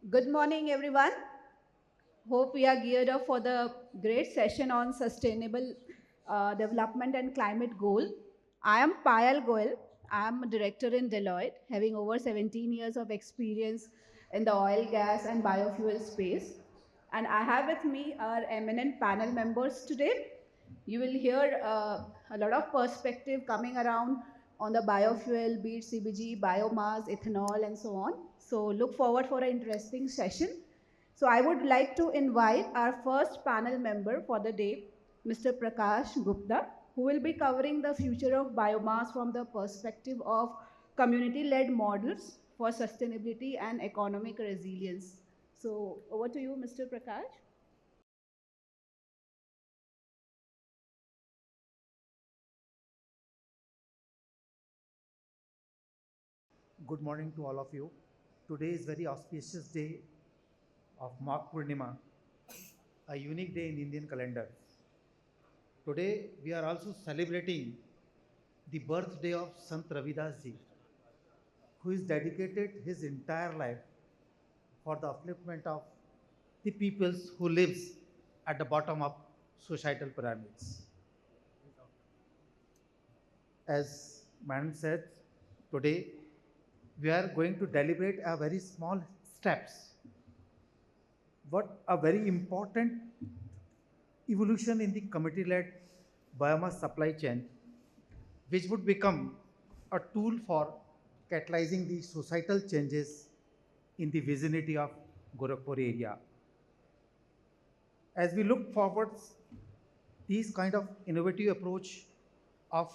Good morning, everyone. Hope we are geared up for the great session on sustainable development and climate goal. I am Payal Goel. I am a director in Deloitte, having over 17 years of experience in the oil, gas, and biofuel space. And I have with me our eminent panel members today. You will hear a lot of perspective coming around on the biofuel, be it CBG, biomass, ethanol, and so on. So look forward for an interesting session. So I would like to invite our first panel member for the day, Mr. Prakash Gupta, who will be covering the future of biomass from the perspective of community-led models for sustainability and economic resilience. So over to you, Mr. Prakash. Good morning to all of you. Today is very auspicious day of Magh Purnima, a unique day in Indian calendar. Today we are also celebrating the birthday of Sant Ravidas ji, who is dedicated his entire life for the upliftment of the peoples who lives at the bottom of societal pyramids. As Madam said, today we are going to deliberate a very small steps what a very important evolution in the community-led biomass supply chain, which would become a tool for catalyzing the societal changes in the vicinity of Gorakhpur area. As we look forward, these kind of innovative approach of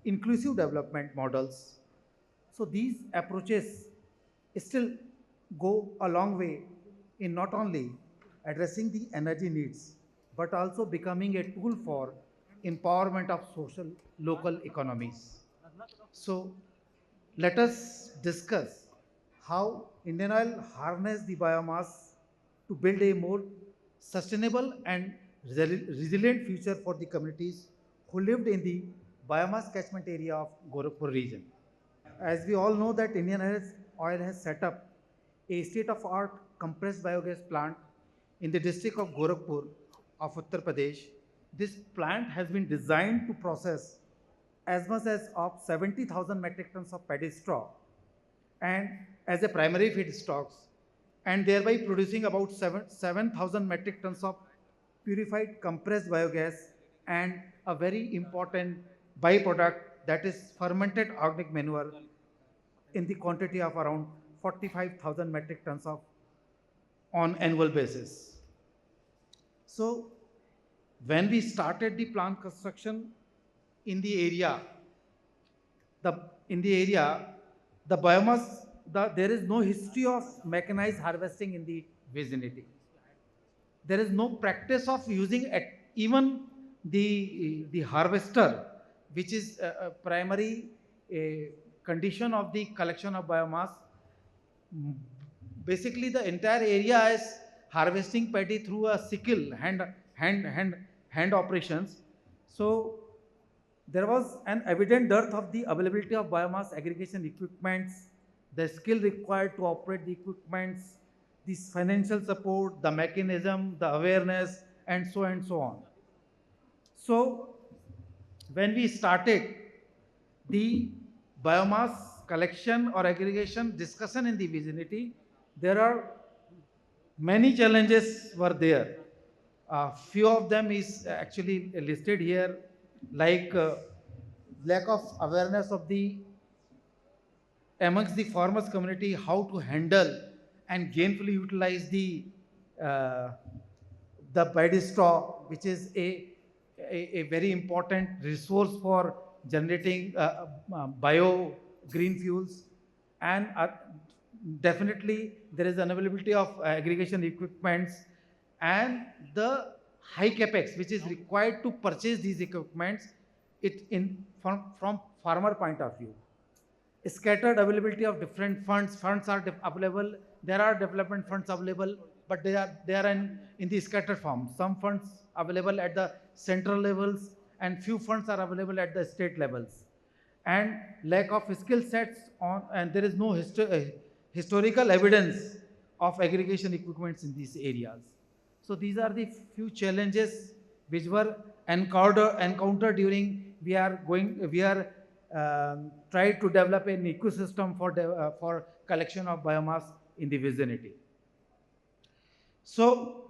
inclusive development models. So these approaches still go a long way in not only addressing the energy needs, but also becoming a tool for empowerment of social local economies. So let us discuss how Indian Oil harness the biomass to build a more sustainable and resilient future for the communities who lived in the biomass catchment area of Gorakhpur region. As we all know that Oil has set up a state-of-art compressed biogas plant in the district of Gorakhpur of Uttar Pradesh. This plant has been designed to process as much as of 70,000 metric tons of paddy straw and as a primary feedstocks, and thereby producing about 7,000 metric tons of purified compressed biogas and a very important byproduct, that is fermented organic manure, in the quantity of around 45,000 metric tons of on annual basis. So when we started the plant construction in the area, the in the area, the biomass, there is no history of mechanized harvesting in the vicinity. There is no practice of using even the harvester, which is a primary condition of the collection of biomass. Basically, the entire area is harvesting paddy through a sickle hand operations. So there was an evident dearth of the availability of biomass aggregation equipments, the skill required to operate the equipments, this financial support, the mechanism, the awareness, and so on. So when we started the biomass collection or aggregation discussion in the vicinity, there are many challenges were there. Few of them is actually listed here, like lack of awareness of the amongst the farmers community how to handle and gainfully utilize uh, the paddy straw, which is a very important resource for generating bio green fuels, and definitely there is unavailability of aggregation equipments and the high capex which is required to purchase these equipments, it in from farmer point of view. Scattered availability of different funds are available, there are development funds available, but they are in the scattered form. Some funds available at the central levels and few funds are available at the state levels, and lack of skill sets on, and there is no historical evidence of aggregation equipments in these areas. So these are the few challenges which were encountered during we are try to develop an ecosystem for collection of biomass in the vicinity. So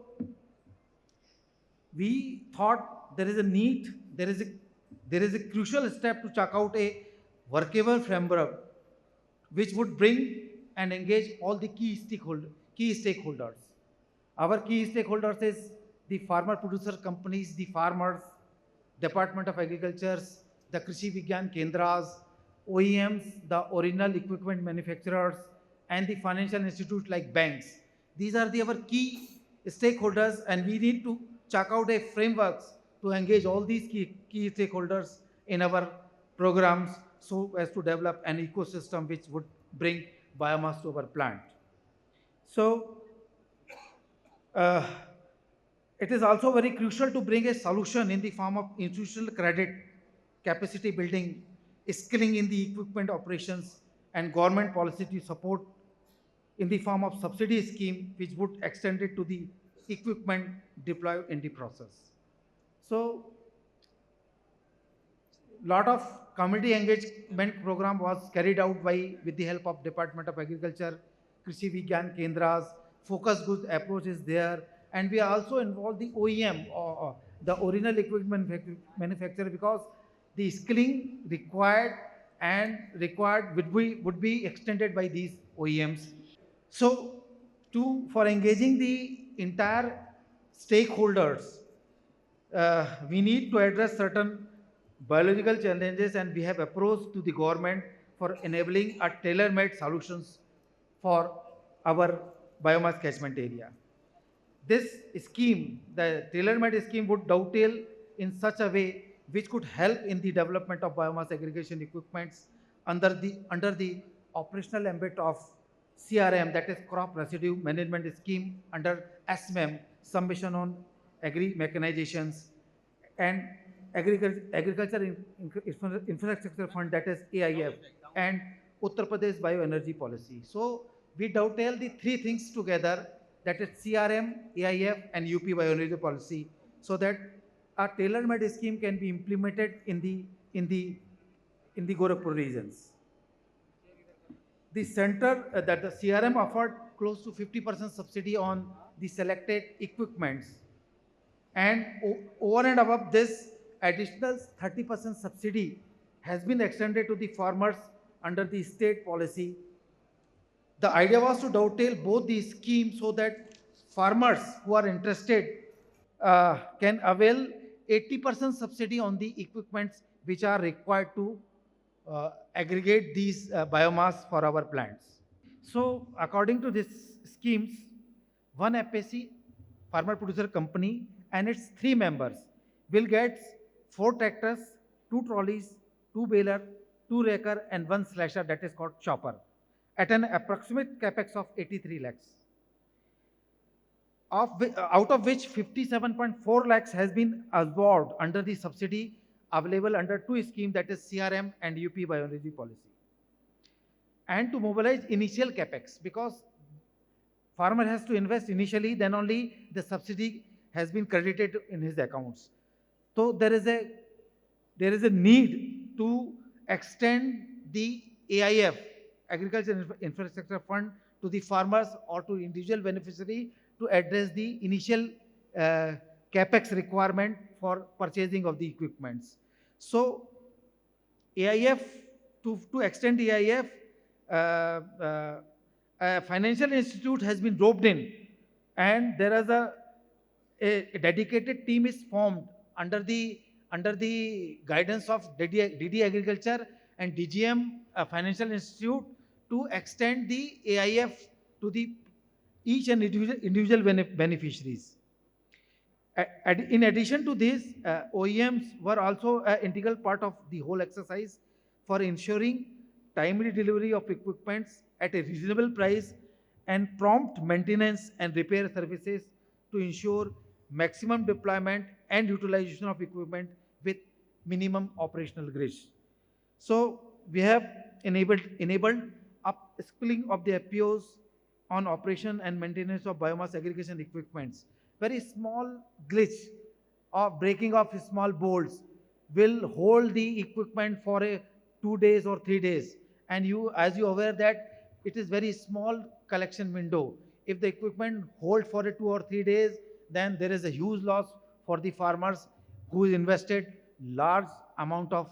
we thought there is a crucial step to check out a workable framework which would bring and engage all the key stakeholders. Our key stakeholders is the farmer producer companies, the farmers, Department of Agriculture, the Krishi Vigyan Kendras, OEMs, the original equipment manufacturers, and the financial institutes like banks. These are our key stakeholders, and we need to check out a framework to engage all these key stakeholders in our programs so as to develop an ecosystem which would bring biomass to our plant. So uh, it is also very crucial to bring a solution in the form of institutional credit, capacity building, skilling in the equipment operations, and government policy to support in the form of subsidy scheme which would extend it to the equipment deployed in the process. So lot of community engagement program was carried out with the help of Department of Agriculture, Krishi Vigyan Kendras, focus goods approach is there, and we also involved the OEM or the original equipment manufacturer because the skilling required would be extended by these OEMs. So, for engaging the entire stakeholders, we need to address certain biological challenges, and we have approached to the government for enabling a tailor-made solutions for our biomass catchment area. This scheme, the tailor-made scheme, would dovetail in such a way which could help in the development of biomass aggregation equipments under the operational ambit of CRM, that is Crop Residue Management Scheme, under SMEM, Submission on Agri Mechanizations, and Agriculture Infrastructure Fund, that is AIF, and Uttar Pradesh Bioenergy Policy. So we dovetail the three things together, that is CRM, AIF, and UP Bioenergy Policy, so that a tailor-made scheme can be implemented in the Gorakhpur regions. The center that the CRM offered close to 50% subsidy on the selected equipments, and over and above this, additional 30% subsidy has been extended to the farmers under the state policy. The idea was to dovetail both these schemes so that farmers who are interested can avail 80% subsidy on the equipments which are required to aggregate these biomass for our plants. So according to these schemes, one FAC, farmer producer company, and its three members will get 4 tractors, 2 trolleys, 2 baler, 2 raker, and 1 slasher, that is called chopper, at an approximate capex of 83 lakhs. Out of which 57.4 lakhs has been absorbed under the subsidy available under two schemes, that is CRM and UP Bioenergy Policy. And to mobilize initial capex, because farmer has to invest initially, then only the subsidy has been credited in his accounts. So there is a need to extend the AIF, Agriculture Infrastructure Fund, to the farmers or to individual beneficiary to address the initial capex requirement for purchasing of the equipments. So AIF, to extend AIF, a financial institute has been roped in, and there is a dedicated team is formed under the guidance of DD Agriculture and DGM Financial Institute to extend the AIF to the each and individual beneficiaries. In addition to this, OEMs were also an integral part of the whole exercise for ensuring timely delivery of equipments at a reasonable price and prompt maintenance and repair services to ensure maximum deployment and utilization of equipment with minimum operational risk. So we have enabled upskilling of the FPOs, on operation and maintenance of biomass aggregation equipments. Very small glitch of breaking of small bolts will hold the equipment for a 2 days or 3 days. And you, as you are aware that it is very small collection window. If the equipment hold for a 2 or 3 days, then there is a huge loss for the farmers who invested large amount of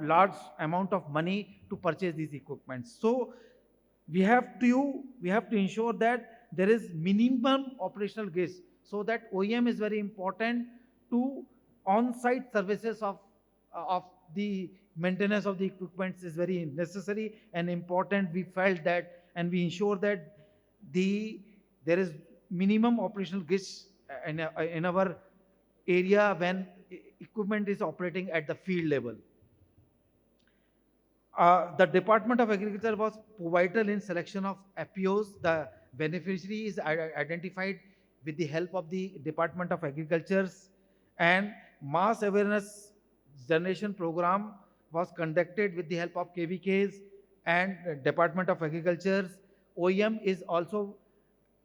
large amount of money to purchase these equipments. So we have to ensure that there is minimum operational risk, so that OEM is very important to on-site services of the maintenance of the equipment is very necessary and important. We felt that, and we ensure that there is minimum operational risk in our area when equipment is operating at the field level. The Department of Agriculture was pivotal in selection of FPOs. The beneficiary is identified with the help of the Department of Agriculture, and mass awareness generation program was conducted with the help of KVKs and Department of Agriculture. OEM is also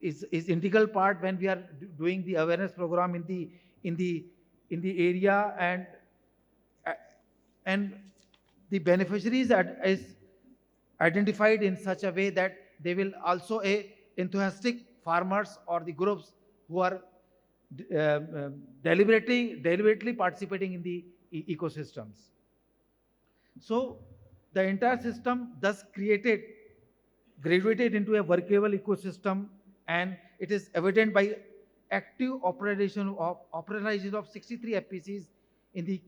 is integral part when we are doing the awareness program in the in the area, uh, and the beneficiaries is identified in such a way that they will also a enthusiastic farmers or the groups who are deliberately participating in the ecosystems. So the entire system thus graduated into a workable ecosystem, and it is evident by active operationalization of 63 FPCs in the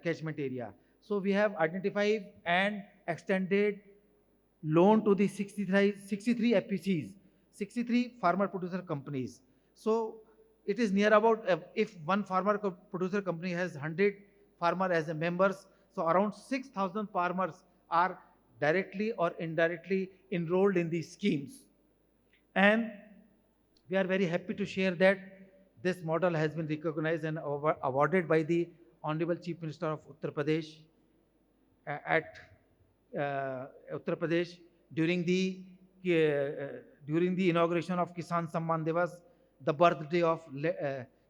catchment area. So we have identified and extended loan to the 63 FPCs, 63 farmer producer companies. So it is near about, if one farmer producer company has 100 farmer as a members, so around 6,000 farmers are directly or indirectly enrolled in these schemes. And we are very happy to share that this model has been recognized and awarded by the Honorable Chief Minister of Uttar Pradesh at Uttar Pradesh during the inauguration of Kisan Samman Divas, the birthday of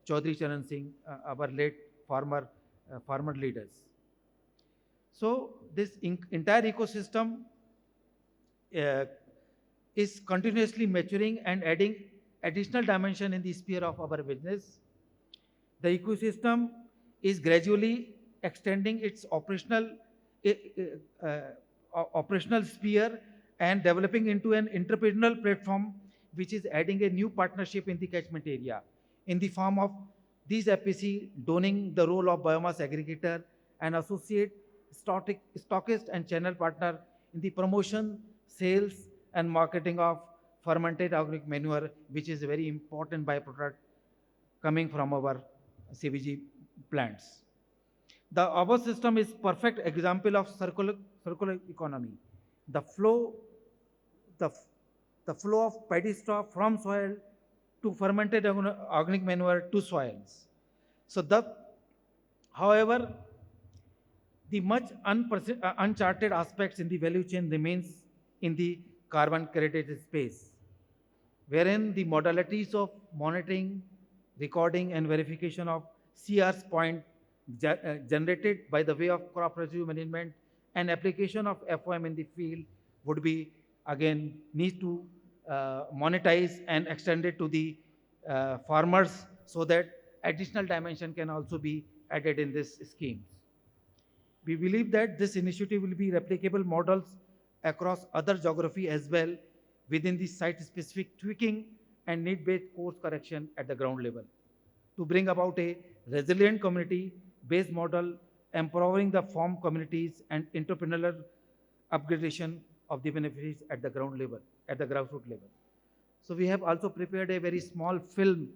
Chaudhry Charan Singh, our late farmer leaders. So this entire ecosystem uh, is continuously maturing and adding additional dimension in the sphere of our business. The ecosystem is gradually extending its operational sphere and developing into an entrepreneurial platform, which is adding a new partnership in the catchment area in the form of these FPC donning the role of biomass aggregator and associate stockist and channel partner in the promotion, sales, and marketing of fermented organic manure, which is a very important byproduct coming from our CBG plants. The above system is perfect example of circular economy. The flow, the, the flow of paddy straw from soil to fermented organic manure to soils. So however, the much uncharted aspects in the value chain remains in the carbon credit space, wherein the modalities of monitoring, recording, and verification of CR's point generated by the way of crop residue management and application of FOM in the field would be again need to monetize and extend it to the farmers, so that additional dimension can also be added in this scheme. We believe that this initiative will be replicable models across other geography as well, within the site-specific tweaking and need-based course correction at the ground level, to bring about a resilient community-based model, empowering the farm communities and entrepreneurial upgradation of the benefits at the ground level, at the grassroots level. So we have also prepared a very small film.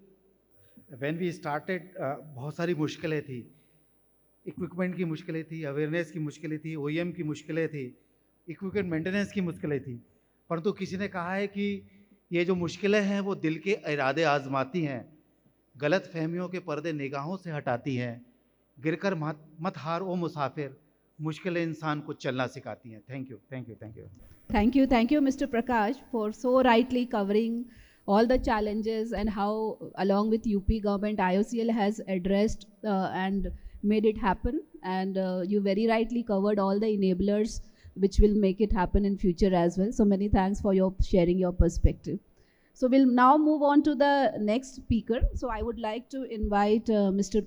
When we started, बहुत सारी मुश्किलें थी, equipment की मुश्किलें थी, awareness की मुश्किलें थी, OEM की मुश्किलें थी, इक्विपमेंट मेंटेनेंस की मुश्किलें थी, परंतु किसी ने कहा है कि ये जो मुश्किलें हैं वो दिल के इरादे आजमाती हैं, गलत फहमियों के पर्दे निगाहों से हटाती हैं, गिरकर मत हार ओ मुसाफिर, मुश्किलें इंसान को चलना सिखाती हैं। Thank you, thank you, thank you. Thank you, Mr. Prakash, for so rightly covering all the challenges and how, along with UP government, IOCL has addressed and made it happen. And you very rightly covered all the enablers which will make it happen in future as well. So many thanks for your sharing your perspective. So we'll now move on to the next speaker. So I would like to invite Mr.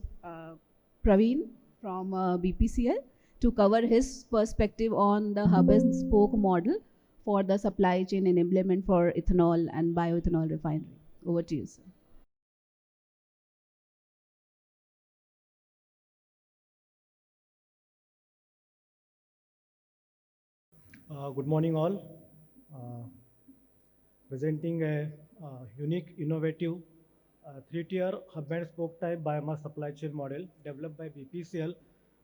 Praveen from BPCL to cover his perspective on the hub and spoke model for the supply chain enablement for ethanol and bioethanol refinery. Over to you, sir. Good morning, all. Uh, Presenting a unique, innovative three-tier hub and spoke type biomass supply chain model developed by BPCL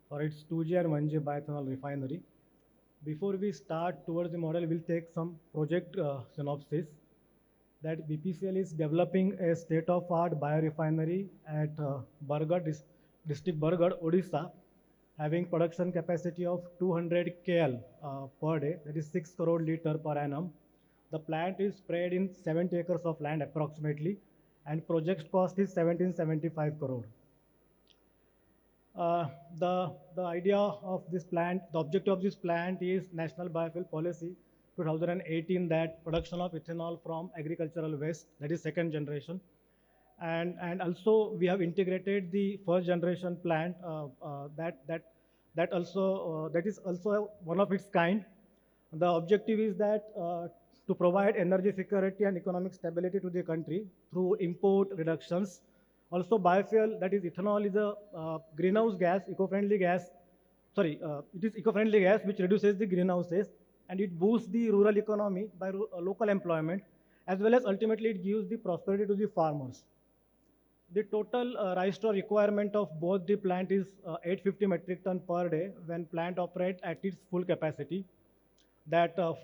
for its 2G and 1G bioethanol refinery. Before we start towards the model, we'll take some project synopsis that BPCL is developing a state-of-art biorefinery at district Bargarh, Odisha, having production capacity of 200 KL per day, that is 6 crore liter per annum. The plant is spread in 70 acres of land approximately, and project cost is 1775 crore. Uh, the idea of this plant, the objective of this plant is National Biofuel Policy 2018, that production of ethanol from agricultural waste, that is second generation. And also we have integrated the first generation plant that is also one of its kind. The objective is that to provide energy security and economic stability to the country through import reductions. Also, biofuel, that is ethanol, is a greenhouse gas, eco-friendly gas. Sorry, it is eco-friendly gas which reduces the greenhouses, and it boosts the rural economy by local employment, as well as ultimately it gives the prosperity to the farmers. The total rice straw requirement of both the plant is 850 metric ton per day when plant operates at its full capacity. That out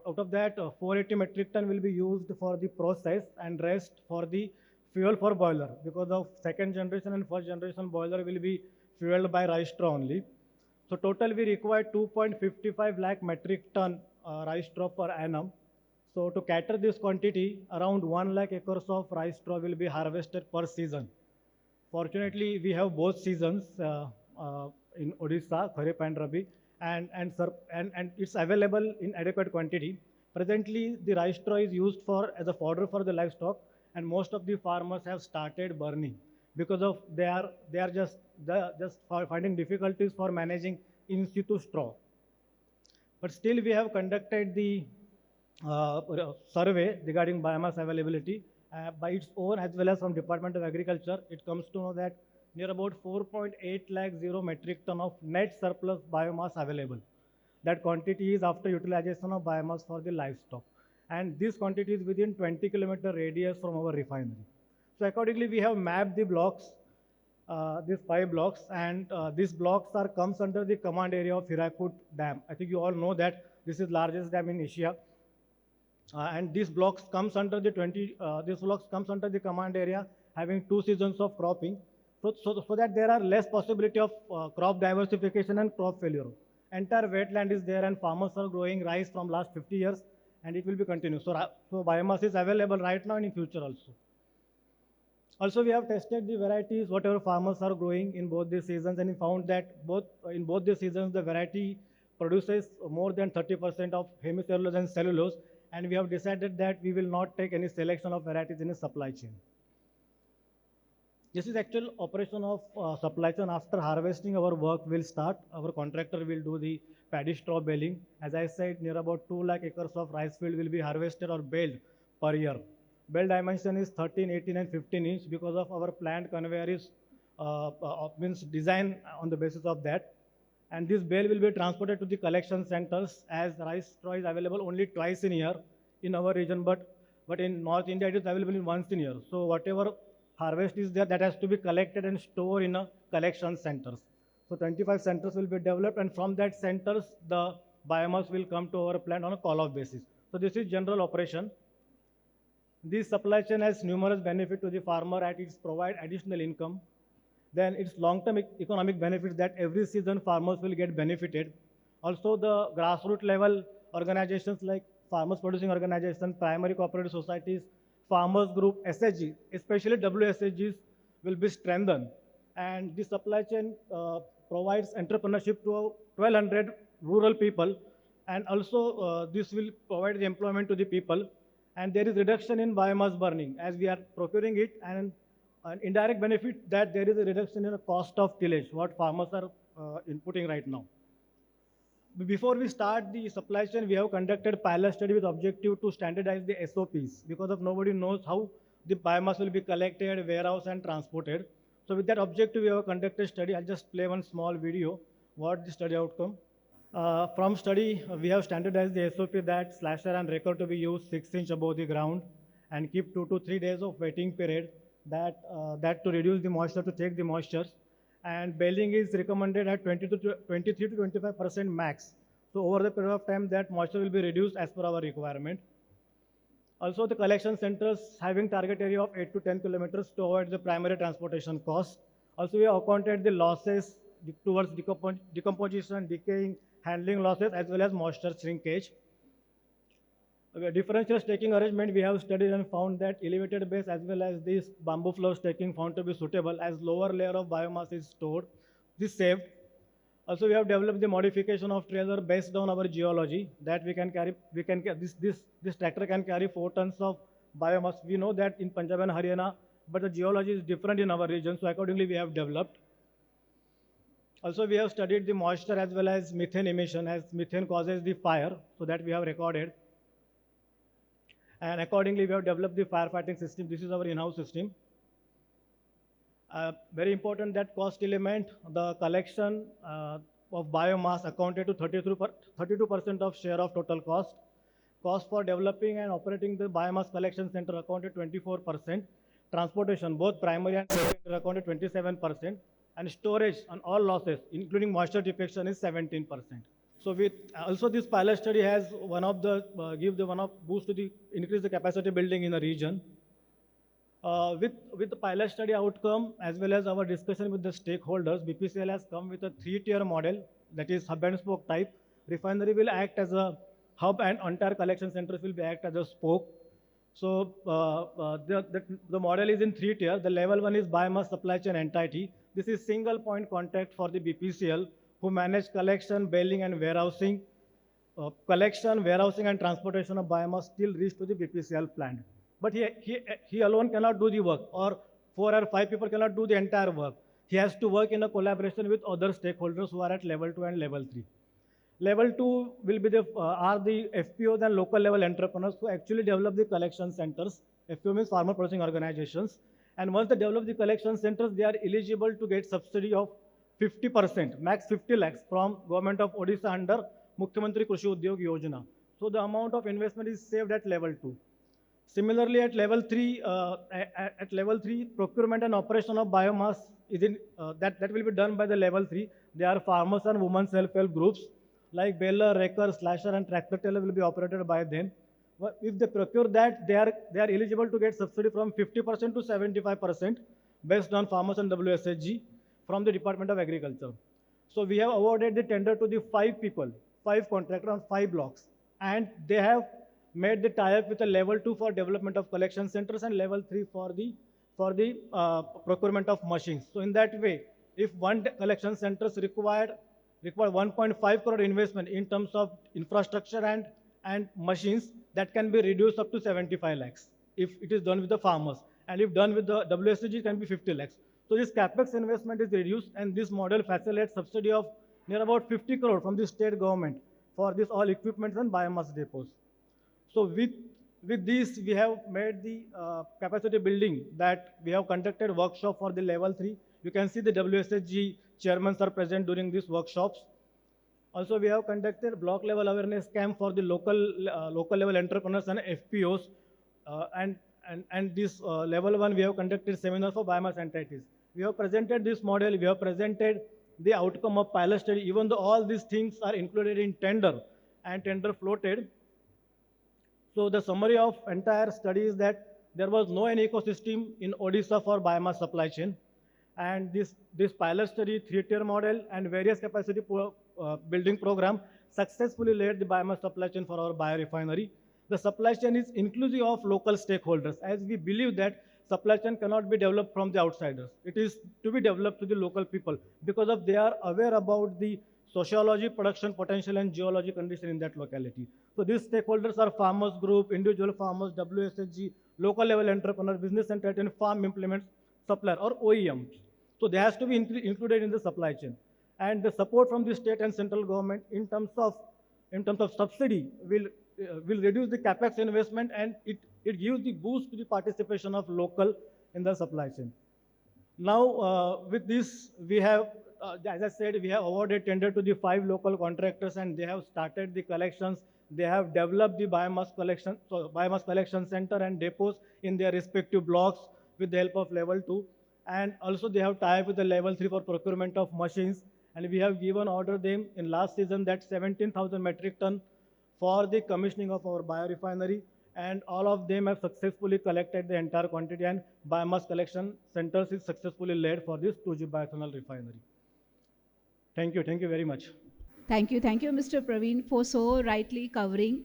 of that, 480 metric ton will be used for the process and rest for the fuel for boiler, because of second generation and first generation boiler will be fueled by rice straw only. So total we require 2.55 lakh metric ton rice straw per annum. So to cater this quantity, around 1 lakh acres of rice straw will be harvested per season. Fortunately, we have both seasons in Odisha, Kharif and Rabi, and it's available in adequate quantity. Presently, the rice straw is used for as a fodder for the livestock, and most of the farmers have started burning because of they are just finding difficulties for managing in situ straw. But still, we have conducted the survey regarding biomass availability by its own as well as from Department of Agriculture. It comes to know that near about 4.8 lakh 0 metric ton of net surplus biomass available. That quantity is after utilization of biomass for the livestock. And this quantity is within 20-kilometer radius from our refinery. So accordingly, we have mapped the blocks, these 5 blocks, and these blocks are comes under the command area of Hirakud Dam. I think you all know that this is largest dam in Asia, and these blocks comes under the this blocks comes under the command area having 2 seasons of cropping, so that there are less possibility of crop diversification and crop failure. Entire wetland is there, and farmers are growing rice from last 50 years, and it will be continued. So biomass is available right now and in future also. Also, we have tested the varieties, whatever farmers are growing in both the seasons, and we found that in both the seasons, the variety produces more than 30% of hemicellulose and cellulose, and we have decided that we will not take any selection of varieties in the supply chain. This is actual operation of supply chain. After harvesting, our work will start. Our contractor will do the paddy straw baling. As I said, near about 2 lakh acres of rice field will be harvested or baled per year. Bale dimension is 13, 18, and 15 inch because of our plant conveyor is means design on the basis of that. And this bale will be transported to the collection centers, as rice straw is available only twice in a year in our region, but in North India it is available in once in a year. So whatever harvest is there, that has to be collected and stored in a collection centers. So 25 centers will be developed, and from that centers the biomass will come to our plant on a call-off basis. So this is general operation. This supply chain has numerous benefits to the farmer, and it provides additional income. then its long-term economic benefits that every season farmers will get benefited. Also, the grassroots level organizations like farmers producing organizations, primary cooperative societies, farmers group, SHG, especially WSHGs will be strengthened. And the supply chain provides entrepreneurship to 1,200 rural people. And also, this will provide the employment to the people. And there is reduction in biomass burning as we are procuring it, and an indirect benefit that there is a reduction in the cost of tillage, what farmers are inputting right now. Before we start the supply chain, we have conducted pilot study with objective to standardize the SOPs because of nobody knows how the biomass will be collected, warehoused, and transported. So with that objective, we have conducted study. I'll just play one small video. What the study outcome? From study, we have standardized the SOP that slasher and raker to be used 6 inch above the ground and keep 2 to 3 days of waiting period that to reduce the moisture, to take the moistures. And baling is recommended at 23 to 25% max. So over the period of time, that moisture will be reduced as per our requirement. Also, the collection centers having target area of 8 to 10 kilometers to avoid the primary transportation cost. Also, we have accounted the losses towards decomposition, decaying, handling losses, as well as moisture shrinkage. Okay, differential staking arrangement, we have studied and found that elevated base as well as this bamboo floor staking found to be suitable as lower layer of biomass is stored. This saved. Also, we have developed the modification of trailer based on our geology that this tractor can carry 4 tons of biomass. We know that in Punjab and Haryana, but the geology is different in our region, so accordingly we have developed. Also, we have studied the moisture as well as methane emission, as methane causes the fire, so that we have recorded. And accordingly, we have developed the firefighting system. This is our in-house system. Very important that cost element, the collection of biomass accounted to 32% of share of total cost. Cost for developing and operating the biomass collection center accounted 24%. Transportation, both primary and secondary, accounted 27%. And storage on all losses, including moisture defection, is 17%. So with also this pilot study has one of the boost to the increase the capacity building in the region. With the pilot study outcome as well as our discussion with the stakeholders, BPCL has come with a 3-tier model, that is hub and spoke type. Refinery will act as a hub and entire collection centers will be act as a spoke. So the model is in 3 tiers. The level 1 is biomass supply chain entity. This is single point contact for the BPCL who manage collection, baling, and warehousing. Collection, warehousing, and transportation of biomass still reach to the BPCL plant. But he alone cannot do the work, or 4 or 5 people cannot do the entire work. He has to work in a collaboration with other stakeholders who are at level 2 and level 3. Level 2 will be are the FPOs and local level entrepreneurs who actually develop the collection centers. FPO means farmer producing organizations. And once they develop the collection centers, they are eligible to get subsidy of 50%, max 50 lakhs from government of Odisha under Mukhyamantri Krishi Udyog Yojana. So the amount of investment is saved at level 2. Similarly, at level 3, procurement and operation of biomass is that will be done by the level 3. They are farmers and women self-help groups like baler, raker, slasher, and tractor trailer will be operated by them. If they procure that, they are eligible to get subsidy from 50% to 75% based on farmers and WSHG from the Department of Agriculture. So we have awarded the tender to the 5 contractors on 5 blocks, and they have made the tie-up with a level 2 for development of collection centers and level 3 for the procurement of machines. So in that way, if one collection centers require 1.5 crore investment in terms of infrastructure and machines, that can be reduced up to 75 lakhs if it is done with the farmers, and if done with the WSG, it can be 50 lakhs. So this capex investment is reduced, and this model facilitates subsidy of near about 50 crore from the state government for this all equipment and biomass depots. So with this, we have made the capacity building that we have conducted workshop for the level 3. You can see the WSHG chairmen are present during these workshops. Also, we have conducted block level awareness camp for the local level entrepreneurs and FPOs. And this level 1, we have conducted seminars for biomass entities. We have presented this model. We have presented the outcome of pilot study, even though all these things are included in tender and tender floated. So the summary of entire study is that there was no any ecosystem in Odisha for biomass supply chain. And this pilot study, three-tier model, and various capacity building program successfully led the biomass supply chain for our biorefinery. The supply chain is inclusive of local stakeholders, as we believe that supply chain cannot be developed from the outsiders. It is to be developed to the local people because of they are aware about the sociology, production potential, and geology condition in that locality. So these stakeholders are farmers group, individual farmers, WSHG, local level entrepreneur, business entity, and farm implements supplier or OEMs. So they has to be included in the supply chain. And the support from the state and central government in terms of subsidy will reduce the capex investment, and it gives the boost to the participation of local in the supply chain. Now, with this, we have, as I said, we have awarded tender to the 5 local contractors, and they have started the collections. They have developed the biomass collection center and depots in their respective blocks with the help of level 2. And also they have tied with the level 3 for procurement of machines. And we have given order them in last season that 17,000 metric ton for the commissioning of our biorefinery, and all of them have successfully collected the entire quantity, and biomass collection centers is successfully led for this 2G bioethanol refinery. Thank you very much. Thank you, Mr. Praveen, for so rightly covering.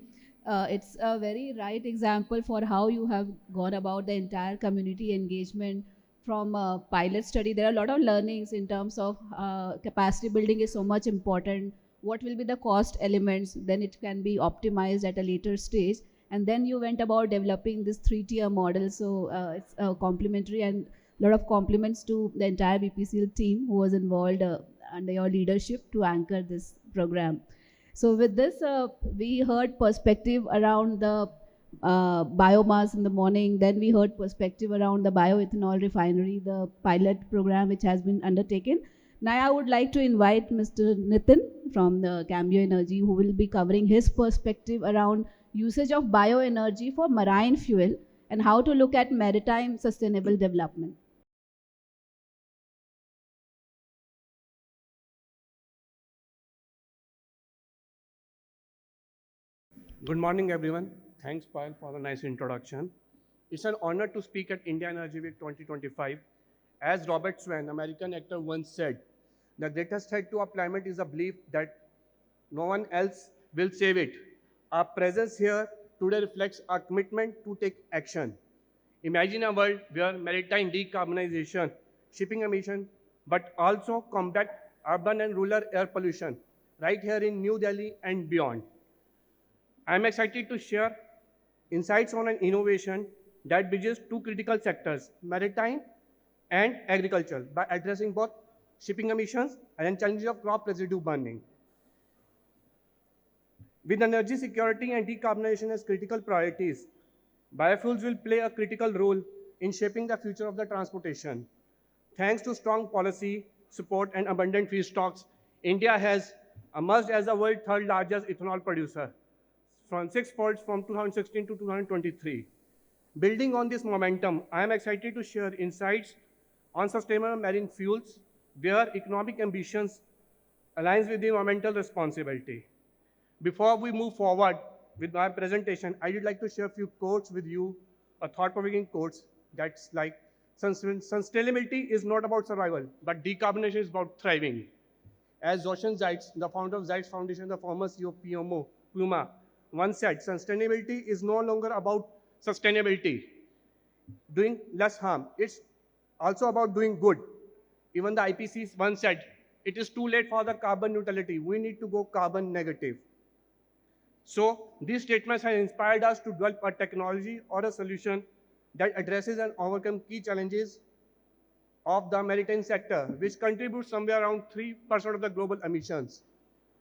It's a very right example for how you have gone about the entire community engagement from a pilot study. There are a lot of learnings in terms of capacity building is so much important. What will be the cost elements? Then it can be optimized at a later stage. And then you went about developing this three-tier model. So it's complimentary, and a lot of compliments to the entire BPCL team who was involved under your leadership to anchor this program. So with this, we heard perspective around the biomass in the morning. Then we heard perspective around the bioethanol refinery, the pilot program which has been undertaken. Now I would like to invite Mr. Nitin from the Cambio Energy, who will be covering his perspective around usage of bioenergy for marine fuel and how to look at maritime sustainable development. Good morning, everyone. Thanks, Paul, for the nice introduction. It's an honor to speak at India Energy Week 2025. As Robert Swan, American actor, once said, the greatest threat to our climate is a belief that no one else will save it. Our presence here today reflects our commitment to take action. Imagine a world where maritime decarbonization, shipping emission, but also combat urban and rural air pollution right here in New Delhi and beyond. I'm excited to share insights on an innovation that bridges two critical sectors, maritime and agriculture, by addressing both shipping emissions and challenges of crop residue burning. With energy security and decarbonization as critical priorities, biofuels will play a critical role in shaping the future of the transportation. Thanks to strong policy support and abundant feedstocks, India has emerged as the world's third largest ethanol producer, from sixfold from 2016 to 2023. Building on this momentum, I am excited to share insights on sustainable marine fuels, where economic ambitions aligns with the environmental responsibility. Before we move forward with my presentation, I would like to share a few quotes with you, a thought-provoking quotes that's like, sustainability is not about survival, but decarbonization is about thriving. As Zoshan Zeitz, the founder of Zeitz Foundation, the former CEO of Puma, once said, sustainability is no longer about sustainability, doing less harm. It's also about doing good. Even the IPCC once said, it is too late for the carbon neutrality. We need to go carbon negative. So these statements have inspired us to develop a technology or a solution that addresses and overcomes key challenges of the maritime sector, which contributes somewhere around 3% of the global emissions.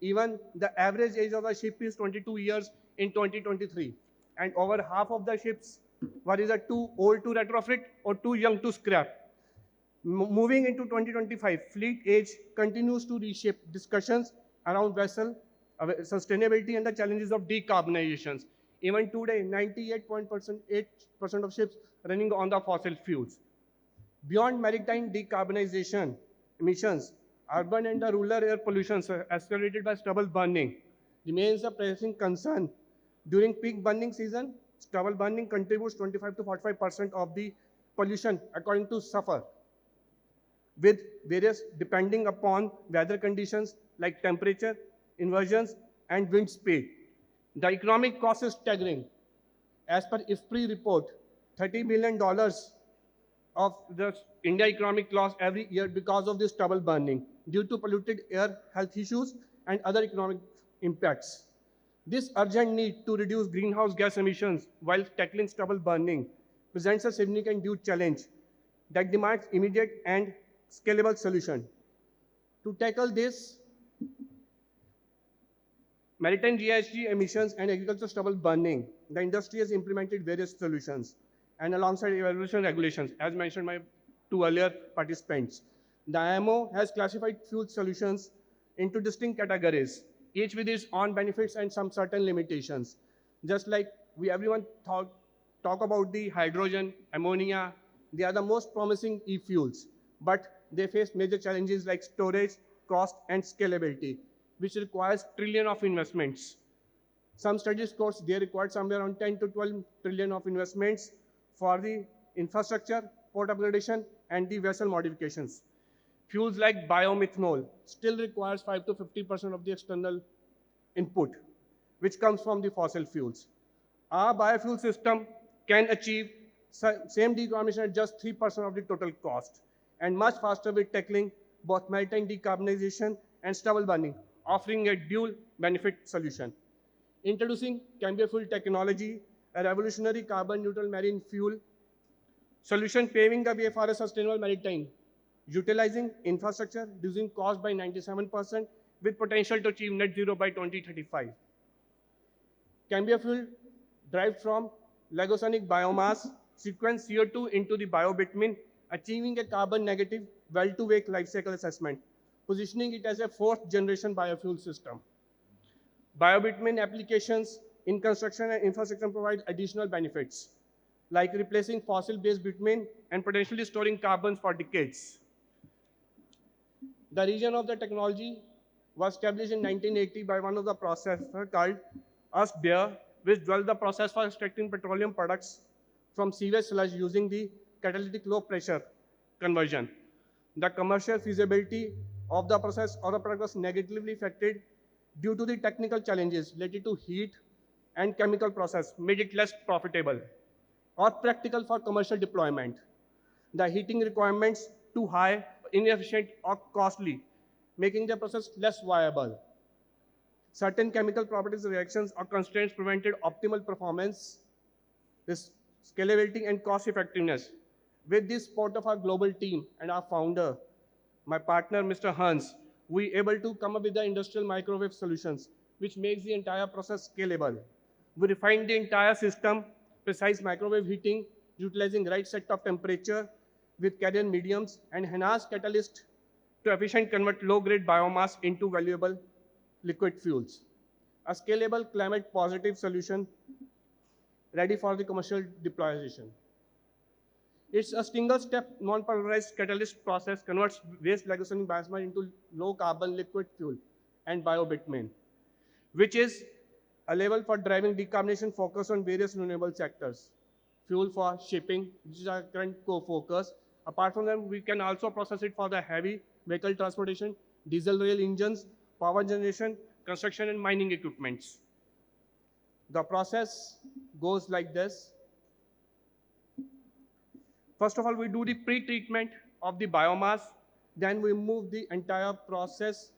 Even the average age of a ship is 22 years in 2023, and over half of the ships were either too old to retrofit or too young to scrap. Moving into 2025, fleet age continues to reshape discussions around vessel sustainability and the challenges of decarbonization. Even today, 98.8% of ships running on the fossil fuels. Beyond maritime decarbonization emissions, urban and the rural air pollution accelerated by stubble burning remains a pressing concern. During peak burning season, stubble burning contributes 25 to 45% of the pollution according to SUFFER. with various depending upon weather conditions like temperature, inversions, and wind speed. The economic cost is staggering. As per IFPRI report, $30 billion of the India economic loss every year because of this stubble burning due to polluted air, health issues, and other economic impacts. This urgent need to reduce greenhouse gas emissions while tackling stubble burning presents a significant due challenge that demands immediate and scalable solution. To tackle this, maritime GHG emissions and agricultural stubble burning, the industry has implemented various solutions and alongside evaluation regulations, as mentioned by two earlier participants. The IMO has classified fuel solutions into distinct categories, each with its own benefits and some certain limitations. Just like everyone talk about the hydrogen, ammonia, they are the most promising e-fuels, but they face major challenges like storage, cost, and scalability, which requires trillion of investments. Some studies quotes they required somewhere around 10 to 12 trillion of investments for the infrastructure, port upgradation, and the vessel modifications. Fuels like biomethanol still requires 5 to 50% of the external input, which comes from the fossil fuels. Our biofuel system can achieve same decarbonization at just 3% of the total cost and much faster with tackling both maritime decarbonization and stubble burning, offering a dual benefit solution. Introducing Cambio fuel technology, a revolutionary carbon neutral marine fuel solution paving the way for a sustainable maritime, utilizing infrastructure, reducing cost by 97% with potential to achieve net zero by 2035. Cambio fuel derived from lagosonic biomass sequence CO2 into the biobitumen, achieving a carbon negative well-to-wake life cycle assessment, positioning it as a fourth generation biofuel system. Biobitumen applications in construction and infrastructure provide additional benefits, like replacing fossil-based bitumen and potentially storing carbon for decades. The region of the technology was established in 1980 by one of the processors called Bear, which developed the process for extracting petroleum products from sewage sludge using the catalytic low pressure conversion. The commercial feasibility of the process or the product was negatively affected due to the technical challenges related to heat and chemical process, made it less profitable or practical for commercial deployment. The heating requirements too high, inefficient, or costly, making the process less viable. Certain chemical properties, reactions, or constraints prevented optimal performance, this scalability, and cost effectiveness. With the support of our global team and our founder, my partner, Mr. Hans, we able to come up with the industrial microwave solutions, which makes the entire process scalable. We refined the entire system, precise microwave heating, utilizing right set of temperature with carrier mediums, and enhanced catalyst to efficient convert low-grade biomass into valuable liquid fuels. A scalable climate positive solution ready for the commercial deployment. It's a single-step non-polarized catalyst process converts waste lagosonic biomass into low-carbon liquid fuel and biobitumen, which is a level for driving decarbonization focus on various renewable sectors. Fuel for shipping, which is our current core focus. Apart from them, we can also process it for the heavy vehicle transportation, diesel rail engines, power generation, construction and mining equipments. The process goes like this. First of all, we do the pre-treatment of the biomass, then we move the entire process.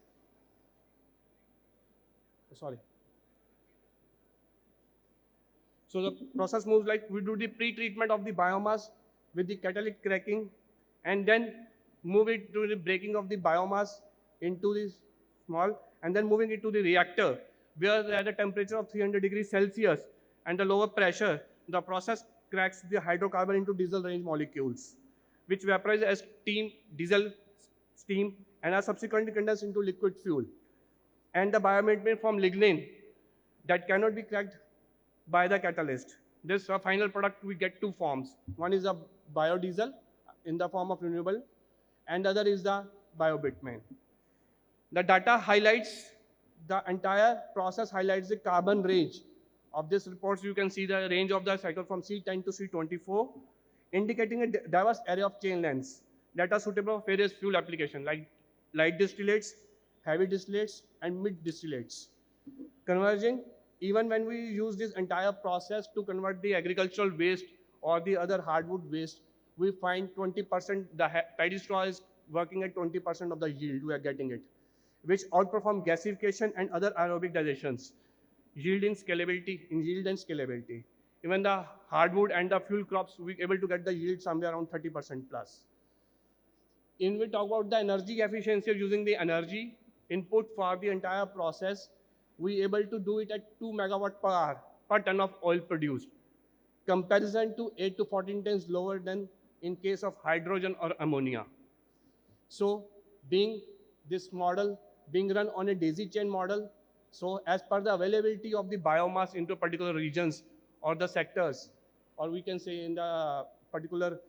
So the process moves like we do the pre-treatment of the biomass with the catalytic cracking and then move it to the breaking of the biomass into this small and then moving it to the reactor where at a temperature of 300 degrees Celsius and the lower pressure, the process cracks the hydrocarbon into diesel range molecules, which vaporize as diesel steam and are subsequently condensed into liquid fuel. And the biomethane from lignin that cannot be cracked by the catalyst. This final product we get two forms. One is a biodiesel in the form of renewable and the other is the biobitumen. The data highlights the entire process, highlights the carbon range. Of this reports, you can see the range of the cycle from C10 to C24, indicating a diverse area of chain lengths. that are suitable for various fuel applications like light distillates, heavy distillates, and mid distillates. Converging, even when we use this entire process to convert the agricultural waste or the other hardwood waste, we find 20%, the paddy straw is working at 20% of the yield we are getting it, which outperform gasification and other aerobic digestions, yield and scalability. Even the hardwood and the fuel crops, we able to get the yield somewhere around 30% plus. In we talk about the energy efficiency of using the energy input for the entire process, we able to do it at 2 megawatt per hour per ton of oil produced. Comparison to 8 to 14 times lower than in case of hydrogen or ammonia. So being this model being run on a daisy chain model, so as per the availability of the biomass into particular regions or the sectors, or we can say in the particular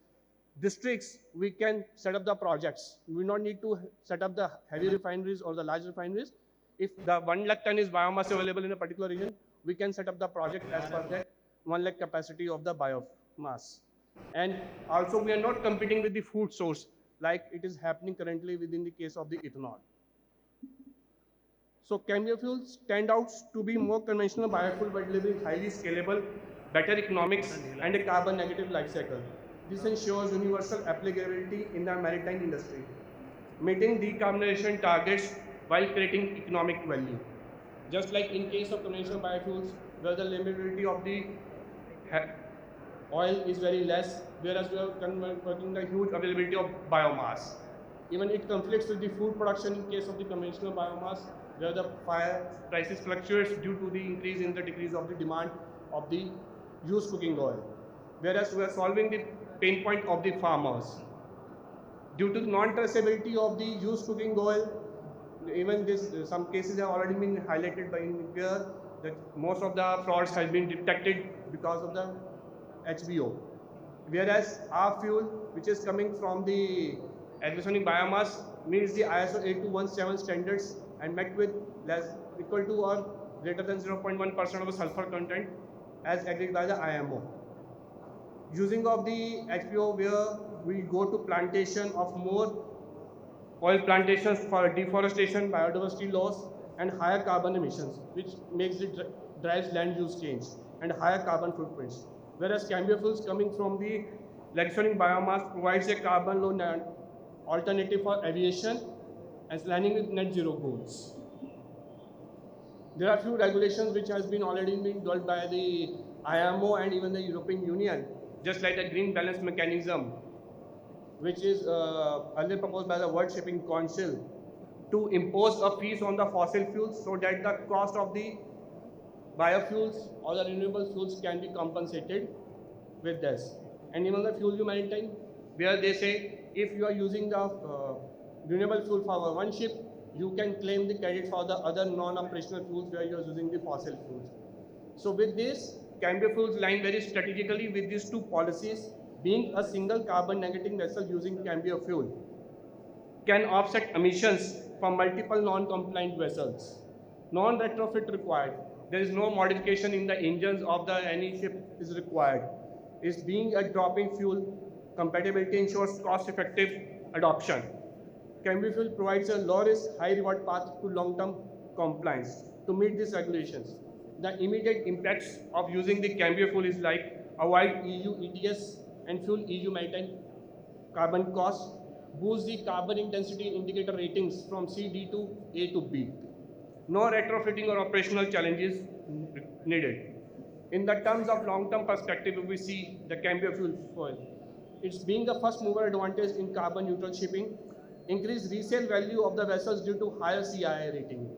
districts, we can set up the projects. We don't need to set up the heavy refineries or the large refineries. If the 1 lakh ton is biomass available in a particular region, we can set up the project as per that 1 lakh capacity of the biomass. And also we are not competing with the food source like it is happening currently within the case of the ethanol. So chemiofuels stand out to be more conventional biofuel by delivering highly scalable, better economics, and a carbon negative life cycle. This ensures universal applicability in the maritime industry, meeting decarbonization targets while creating economic value. Just like in case of conventional biofuels, where the limitability of the oil is very less, whereas we are converting the huge availability of biomass. Even it conflicts with the food production in case of the conventional biomass, where the fire prices fluctuates due to the increase in the decrease of the demand of the used cooking oil. Whereas we are solving the pain point of the farmers. Due to the non-traceability of the used cooking oil, even this, some cases have already been highlighted by here that most of the frauds have been detected because of the HBO. Whereas our fuel, which is coming from the agrisonic biomass, meets the ISO 8217 standards and met with less equal to or greater than 0.1% of the sulfur content as agreed by the IMO. Using of the HPO, where we go to plantation of more oil plantations for deforestation, biodiversity loss, and higher carbon emissions, which makes it drives land use change and higher carbon footprints. Whereas chemiofuels coming from the electronic biomass provides a carbon low alternative for aviation and aligning with net zero goals. There are few regulations which has been already been developed by the IMO and even the European Union, just like the green balance mechanism, which is earlier proposed by the World Shipping Council to impose a fees on the fossil fuels so that the cost of the biofuels or the renewable fuels can be compensated with this. And even the fuel maritime, where they say if you are using the renewable fuel for one ship, you can claim the credit for the other non-operational fuels where you are using the fossil fuels. So with this, chemiofuels line very strategically with these two policies, being a single carbon negative vessel using chemiofuel can offset emissions from multiple non-compliant vessels. Non-retrofit required. There is no modification in the engines of the any ship is required. It's being a drop-in fuel, compatibility ensures cost-effective adoption. Chemiofuel provides a low-risk, high-reward path to long-term compliance to meet these regulations. The immediate impacts of using the chemiofuel is like avoid EU ETS and fuel EU maritime carbon costs, boost the carbon intensity indicator ratings from C, D to A to B. No retrofitting or operational challenges needed. In the terms of long-term perspective, we see the chemiofuel fuel. It's being the first mover advantage in carbon neutral shipping, increased resale value of the vessels due to higher CII rating,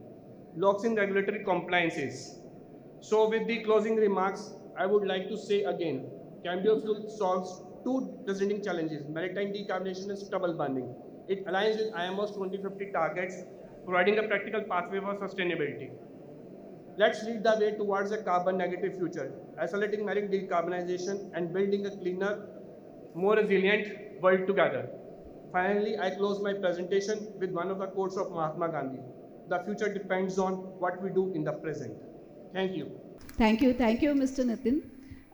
locks in regulatory compliances. So with the closing remarks, I would like to say again, chemiofuel solves two presenting challenges, maritime decarbonization and stubble burning. It aligns with IMO's 2050 targets, providing a practical pathway for sustainability. Let's lead the way towards a carbon negative future, accelerating marine decarbonization and building a cleaner, more resilient world together. Finally, I close my presentation with one of the quotes of Mahatma Gandhi. The future depends on what we do in the present. Thank you. Thank you, Mr. Nitin.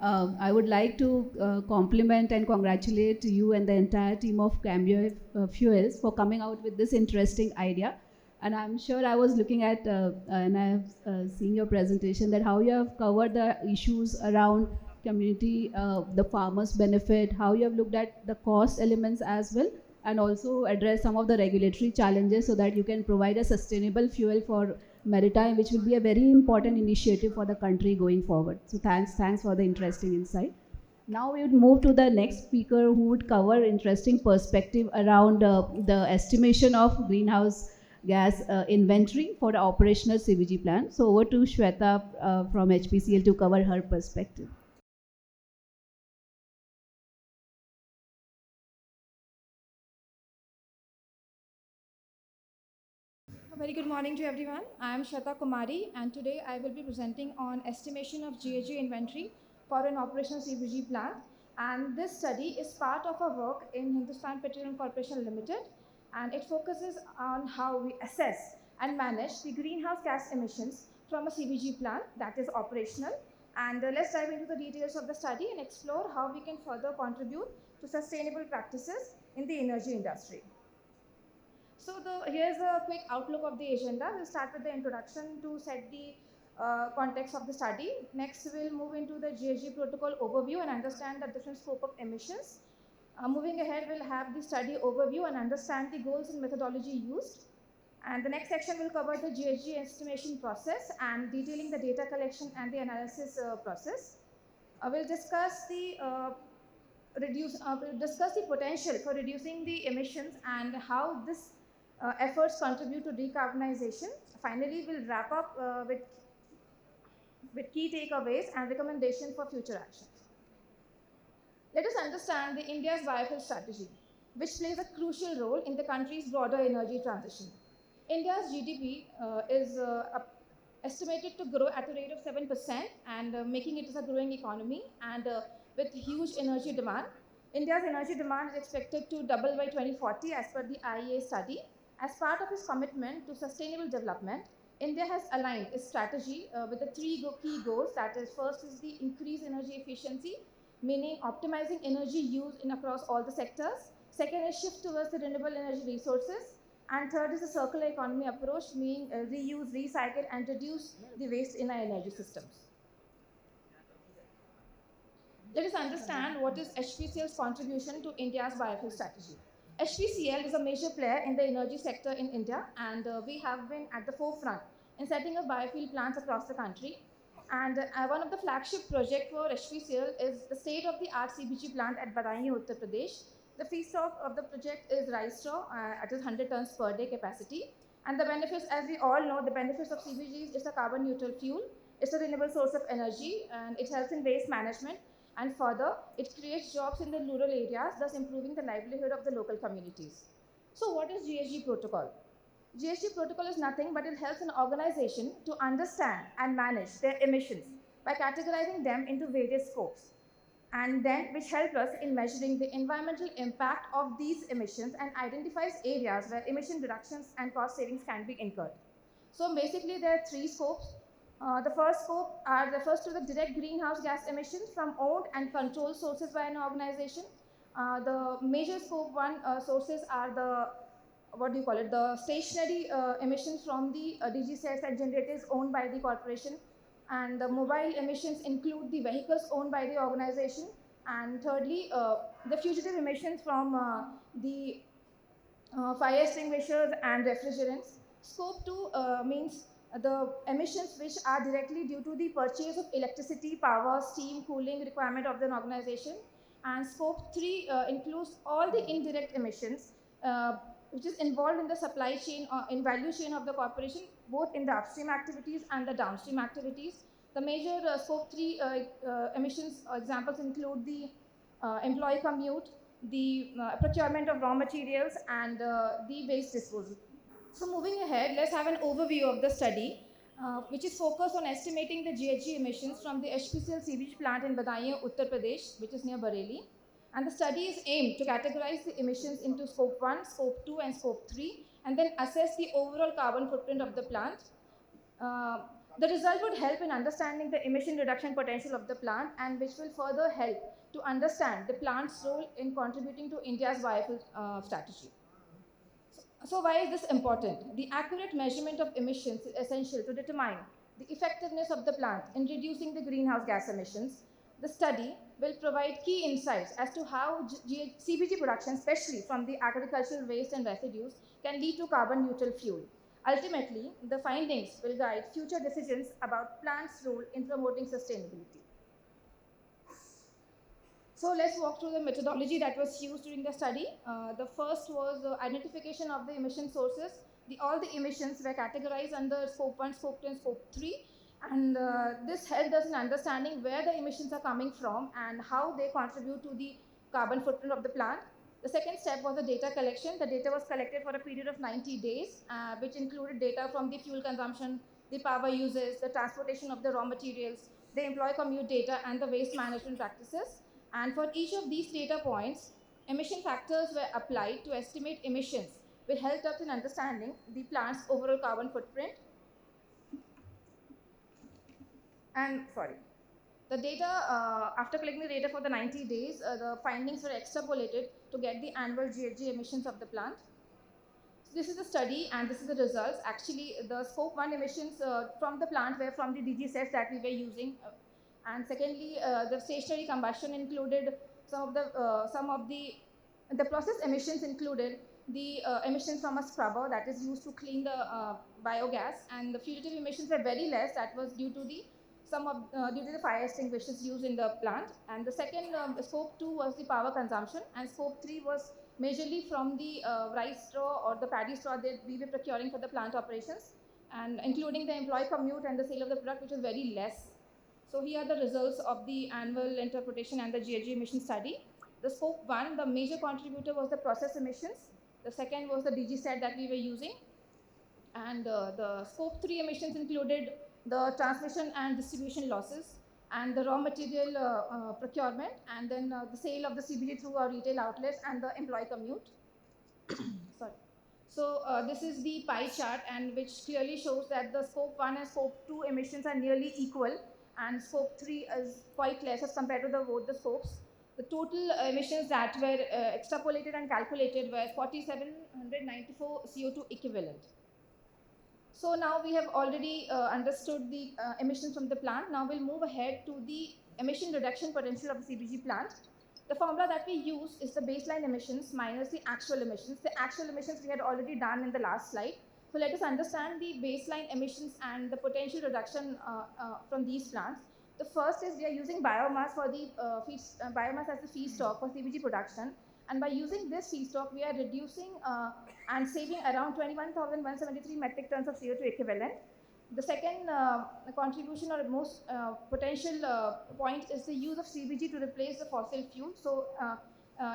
I would like to compliment and congratulate you and the entire team of Cambio Fuels for coming out with this interesting idea. And I'm sure I was looking at, and I have seen your presentation, that how you have covered the issues around community, the farmers' benefit, how you have looked at the cost elements as well, and also address some of the regulatory challenges so that you can provide a sustainable fuel for maritime, which will be a very important initiative for the country going forward. So thanks for the interesting insight. Now we would move to the next speaker who would cover interesting perspective around the estimation of greenhouse gas inventory for the operational CBG plant. So over to Shweta from HPCL to cover her perspective. A very good morning to everyone. I am Shweta Kumari, and today I will be presenting on estimation of GHG inventory for an operational CBG plant. And this study is part of our work in Hindustan Petroleum Corporation Limited, and it focuses on how we assess and manage the greenhouse gas emissions from a CBG plant that is operational. And let's dive into the details of the study and explore how we can further contribute to sustainable practices in the energy industry. So here's a quick outlook of the agenda. We'll start with the introduction to set the context of the study. Next, we'll move into the GHG protocol overview and understand the different scope of emissions. Moving ahead, we'll have the study overview and understand the goals and methodology used. And the next section will cover the GHG estimation process and detailing the data collection and the analysis process. We'll discuss the potential for reducing the emissions and how this efforts contribute to decarbonization. Finally, we'll wrap up with key takeaways and recommendations for future actions. Let us understand the India's biofuel strategy, which plays a crucial role in the country's broader energy transition. India's GDP is estimated to grow at a rate of 7% and making it as a growing economy and with huge energy demand. India's energy demand is expected to double by 2040 as per the IEA study. As part of its commitment to sustainable development, India has aligned its strategy with the key goals. That is, first is the increased energy efficiency, meaning optimizing energy use in across all the sectors. Second is shift towards the renewable energy resources. And third is the circular economy approach, meaning reuse, recycle, and reduce the waste in our energy systems. Let us understand what is HPCL's contribution to India's biofuel strategy. HPCL is a major player in the energy sector in India, and we have been at the forefront in setting up biofuel plants across the country. And one of the flagship projects for HPCL is the state-of-the-art CBG plant at Badai, Uttar Pradesh. The feedstock of the project is rice straw at 100 tons per day capacity. And the benefits, as we all know, the benefits of CBG is a carbon neutral fuel. It's a renewable source of energy, and it helps in waste management. And further, it creates jobs in the rural areas, thus improving the livelihood of the local communities. So what is GHG protocol? GHG protocol is nothing but it helps an organization to understand and manage their emissions by categorizing them into various scopes, and then which help us in measuring the environmental impact of these emissions and identifies areas where emission reductions and cost savings can be incurred. So basically there are three scopes. The first scope refers to the direct greenhouse gas emissions from owned and controlled sources by an organization. The major scope one sources are the, what do you call it, the stationary emissions from the DG sets and generators owned by the corporation. And the mobile emissions include the vehicles owned by the organization. And thirdly, the fugitive emissions from the fire extinguishers and refrigerants. Scope 2 means the emissions which are directly due to the purchase of electricity, power, steam, cooling requirement of an organization. And scope 3 includes all the indirect emissions which is involved in the supply chain or in value chain of the corporation, both in the upstream activities and the downstream activities. The major scope 3 emissions examples include the employee commute, the procurement of raw materials, and the waste disposal. So moving ahead, let's have an overview of the study, which is focused on estimating the GHG emissions from the HPCL sewage plant in Badaiya, Uttar Pradesh, which is near Bareilly. And the study is aimed to categorize the emissions into scope 1, scope 2, and scope 3, and then assess the overall carbon footprint of the plant. Uh, The result would help in understanding the emission reduction potential of the plant and which will further help to understand the plant's role in contributing to India's biofuel strategy. So why is this important? The accurate measurement of emissions is essential to determine the effectiveness of the plant in reducing the greenhouse gas emissions. The study will provide key insights as to how CBG production, especially from the agricultural waste and residues, can lead to carbon neutral fuel. Ultimately, the findings will guide future decisions about plants' role in promoting sustainability. So let's walk through the methodology that was used during the study. The first was identification of the emission sources. All the emissions were categorized under scope 1, scope 2, and scope 3. And this helped us in understanding where the emissions are coming from and how they contribute to the carbon footprint of the plant. The second step was the data collection. The data was collected for a period of 90 days, which included data from the fuel consumption, the power uses, the transportation of the raw materials, the employee commute data, and the waste management practices. And for each of these data points, emission factors were applied to estimate emissions, which helped us in understanding the plant's overall carbon footprint. And the data, after collecting the data for the 90 days, the findings were extrapolated to get the annual GHG emissions of the plant. So this is the study and this is the results. Actually, the scope 1 emissions from the plant were from the DG sets that we were using. And secondly, the stationary combustion included some of the process emissions included the emissions from a scrubber that is used to clean the biogas, and the fugitive emissions were very less. That was due to the due to the fire extinguishers used in the plant. And the second scope 2 was the power consumption, and scope 3 was majorly from the rice straw or the paddy straw that we were procuring for the plant operations, and including the employee commute and the sale of the product, which was very less. So here are the results of the annual interpretation and the GHG emission study. The scope 1, the major contributor was the process emissions. The second was the DG set that we were using. And the scope 3 emissions included the transmission and distribution losses, and the raw material procurement, and then the sale of the CBG through our retail outlets, and the employee commute. Sorry. So this is the pie chart, and which clearly shows that the scope 1 and scope 2 emissions are nearly equal, and scope 3 is quite less as compared to both the scopes. The total emissions that were extrapolated and calculated were 4,794 CO2 equivalent. So now we have already understood the emissions from the plant. Now we'll move ahead to the emission reduction potential of the CBG plant. The formula that we use is the baseline emissions minus the actual emissions. The actual emissions we had already done in the last slide. So let us understand the baseline emissions and the potential reduction from these plants. The first is we are using biomass for the biomass as the feedstock for CBG production, and by using this feedstock, we are reducing and saving around 21,173 metric tons of CO2 equivalent. The second contribution or most potential point is the use of CBG to replace the fossil fuel. So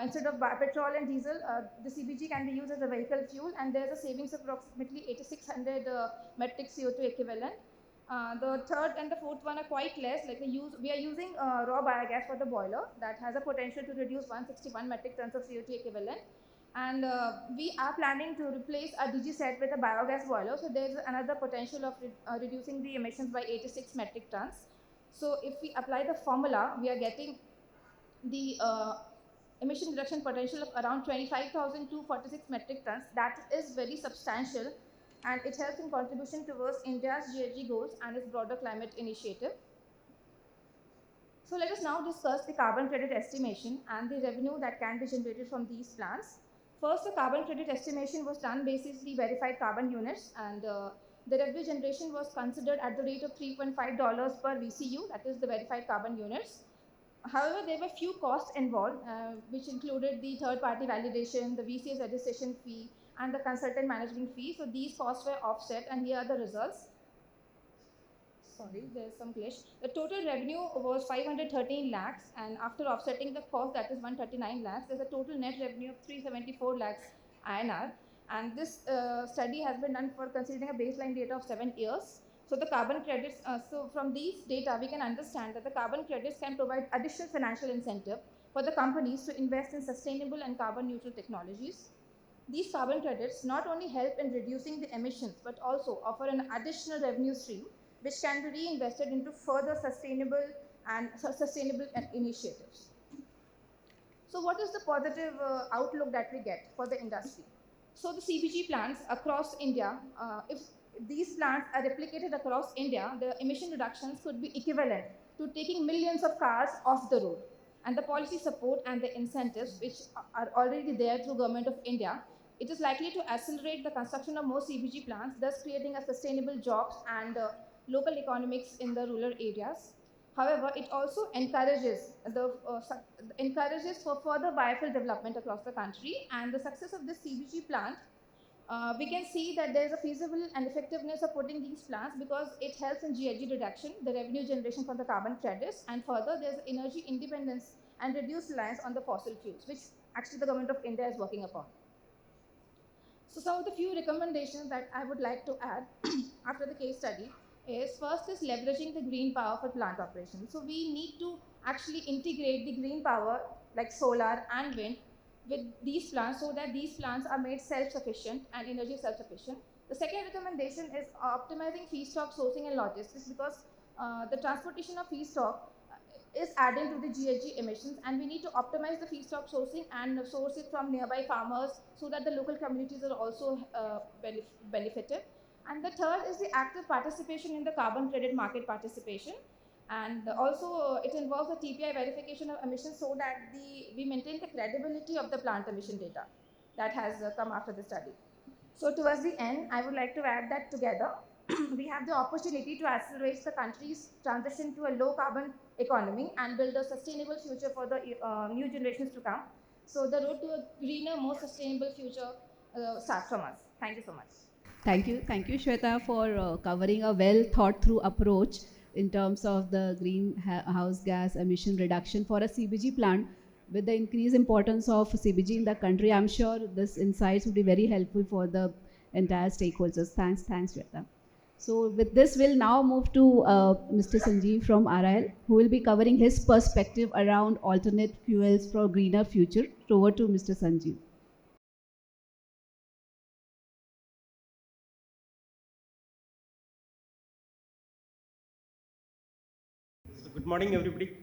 instead of petrol and diesel, the CBG can be used as a vehicle fuel, and there's a savings of approximately 8,600 metric CO2 equivalent. The third and the fourth one are quite less. Like we are using raw biogas for the boiler that has a potential to reduce 161 metric tons of CO2 equivalent. And we are planning to replace our DG set with a biogas boiler. So there's another potential of reducing the emissions by 86 metric tons. So if we apply the formula, we are getting the emission reduction potential of around 25,246 metric tons. That is very substantial, and it helps in contribution towards India's GHG goals and its broader climate initiative. So let us now discuss the carbon credit estimation and the revenue that can be generated from these plants. First, the carbon credit estimation was done based on the verified carbon units, and the revenue generation was considered at the rate of $3.5 per VCU, that is the verified carbon units. However, there were few costs involved, which included the third-party validation, the VCS registration fee, and the consultant management fee. So these costs were offset, and here are the results. Sorry, there's some glitch. The total revenue was 513 lakhs, and after offsetting the cost, that is 139 lakhs, there's a total net revenue of 374 lakhs INR. And this study has been done for considering a baseline data of 7 years. So the carbon credits, so from these data, we can understand that the carbon credits can provide additional financial incentive for the companies to invest in sustainable and carbon neutral technologies. These carbon credits not only help in reducing the emissions, but also offer an additional revenue stream which can be reinvested into further sustainable initiatives. So what is the positive outlook that we get for the industry? So the CBG plants across India, if these plants are replicated across India, the emission reductions could be equivalent to taking millions of cars off the road. And the policy support and the incentives, which are already there through Government of India, it is likely to accelerate the construction of more CBG plants, thus creating a sustainable jobs and local economics in the rural areas. However, it also encourages for further biofuel development across the country, and the success of this CBG plant, we can see that there is a feasible and effectiveness of putting these plants because it helps in GHG reduction, the revenue generation from the carbon credits, and further there's energy independence and reduced reliance on the fossil fuels, which actually the Government of India is working upon. So some of the few recommendations that I would like to add after the case study is first is leveraging the green power for plant operations. So we need to actually integrate the green power like solar and wind with these plants so that these plants are made self-sufficient and energy self-sufficient. The second recommendation is optimizing feedstock sourcing and logistics because the transportation of feedstock is adding to the GHG emissions, and we need to optimize the feedstock sourcing and source it from nearby farmers so that the local communities are also benefited. And the third is the active participation in the carbon credit market participation. And also it involves the TPI verification of emissions so that we maintain the credibility of the plant emission data that has come after the study. So towards the end, I would like to add that together, we have the opportunity to accelerate the country's transition to a low carbon economy and build a sustainable future for the new generations to come. So the road to a greener, more sustainable future starts from us. Thank you so much. Thank you, Shweta, for covering a well thought through approach in terms of the greenhouse gas emission reduction for a CBG plant. With the increased importance of CBG in the country, I'm sure this insights would be very helpful for the entire stakeholders. Thanks, Shweta. So with this, we'll now move to Mr. Sanjeev from RIL, who will be covering his perspective around alternate fuels for a greener future. Over to Mr. Sanjeev. So good morning, everybody.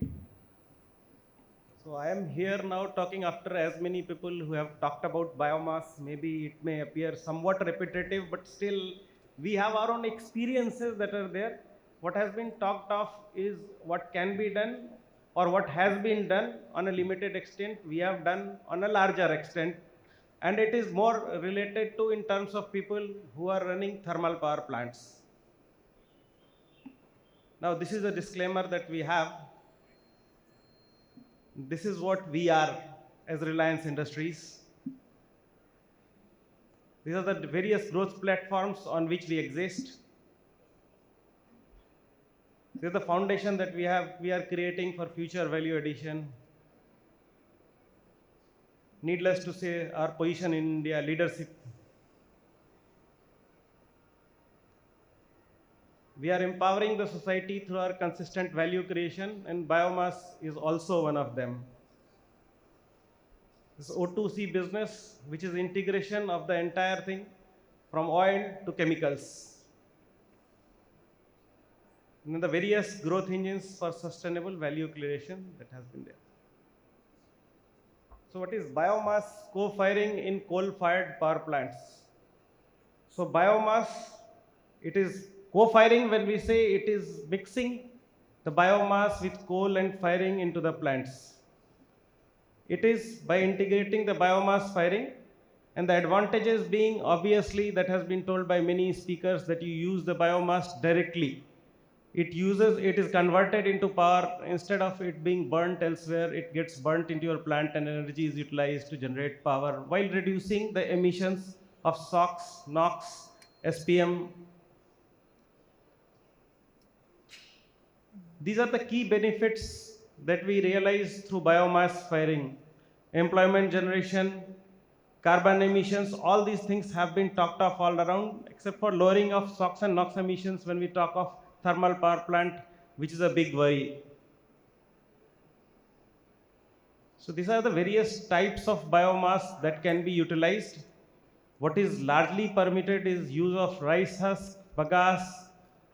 So I am here now talking after as many people who have talked about biomass. Maybe it may appear somewhat repetitive, but still we have our own experiences that are there. What has been talked of is what can be done or what has been done on a limited extent. We have done on a larger extent. And it is more related to in terms of people who are running thermal power plants. Now, this is a disclaimer that we have. This is what we are as Reliance Industries. These are the various growth platforms on which we exist. This is the foundation that we are creating for future value addition. Needless to say, our position in India, leadership. We are empowering the society through our consistent value creation, and biomass is also one of them. This O2C business, which is integration of the entire thing from oil to chemicals. And the various growth engines for sustainable value creation that has been there. So what is biomass co-firing in coal-fired power plants? So biomass, it is co-firing when we say it is mixing the biomass with coal and firing into the plants. It is by integrating the biomass firing, and the advantages being obviously that has been told by many speakers that you use the biomass directly. It is converted into power. Instead of it being burnt elsewhere, it gets burnt into your plant and energy is utilized to generate power while reducing the emissions of SOx, NOx, SPM. These are the key benefits that we realize through biomass firing. Employment generation, carbon emissions, all these things have been talked of all around, except for lowering of SOx and NOx emissions when we talk of thermal power plant, which is a big worry. So these are the various types of biomass that can be utilized. What is largely permitted is use of rice husk, bagasse,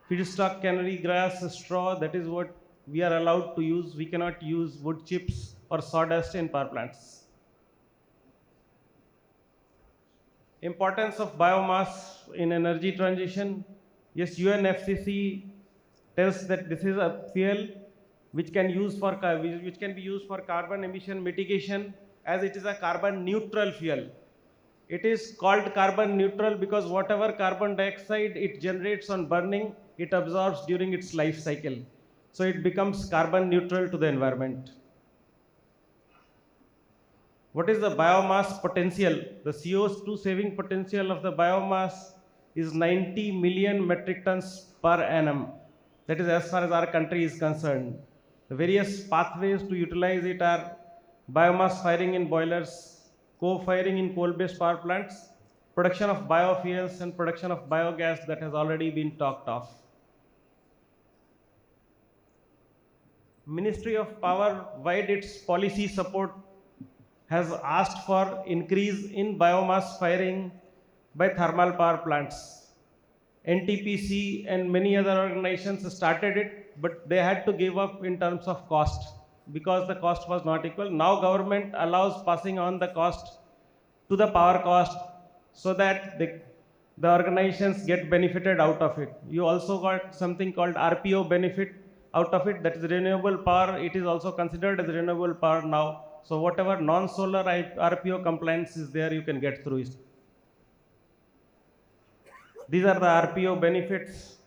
feedstock cannery grass, straw, that is what we are allowed to use. We cannot use wood chips or sawdust in power plants. Importance of biomass in energy transition. Yes, UNFCCC tells that this is a fuel which can be used for carbon emission mitigation, as it is a carbon neutral fuel. It is called carbon neutral because whatever carbon dioxide it generates on burning, it absorbs during its life cycle. So it becomes carbon neutral to the environment. What is the biomass potential? The CO2 saving potential of the biomass is 90 million metric tons per annum. That is as far as our country is concerned. The various pathways to utilize it are biomass firing in boilers, co-firing in coal-based power plants, production of biofuels, and production of biogas that has already been talked of. Ministry of Power, wide its policy support, has asked for increase in biomass firing by thermal power plants. NTPC and many other organizations started it, but they had to give up in terms of cost because the cost was not equal. Now government allows passing on the cost to the power cost so that the organizations get benefited out of it. You also got something called RPO benefit out of it, that is renewable power. It is also considered as renewable power now. So whatever non-solar RPO compliance is there, you can get through it. These are the RPO benefits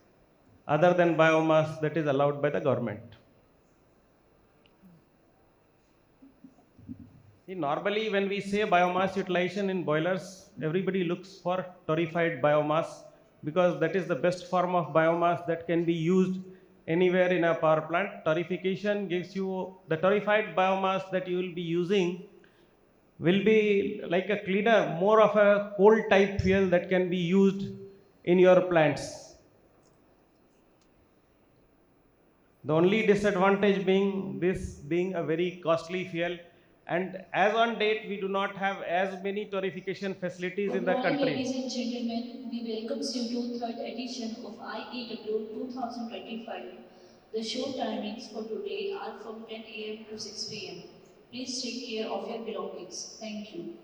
other than biomass that is allowed by the government. See, normally when we say biomass utilization in boilers, everybody looks for torrefied biomass because that is the best form of biomass that can be used anywhere in a power plant. Torrefication gives you the torrefied biomass that you will be using will be like a cleaner, more of a coal type fuel that can be used in your plants. The only disadvantage being this being a very costly fuel, and as on date we do not have as many torrefication facilities in Good the morning, country. ladies and gentlemen. We welcome you to third edition of IEW 2025. The show timings for today are from 10 a.m. to 6 p.m. Please take care of your belongings. Thank you.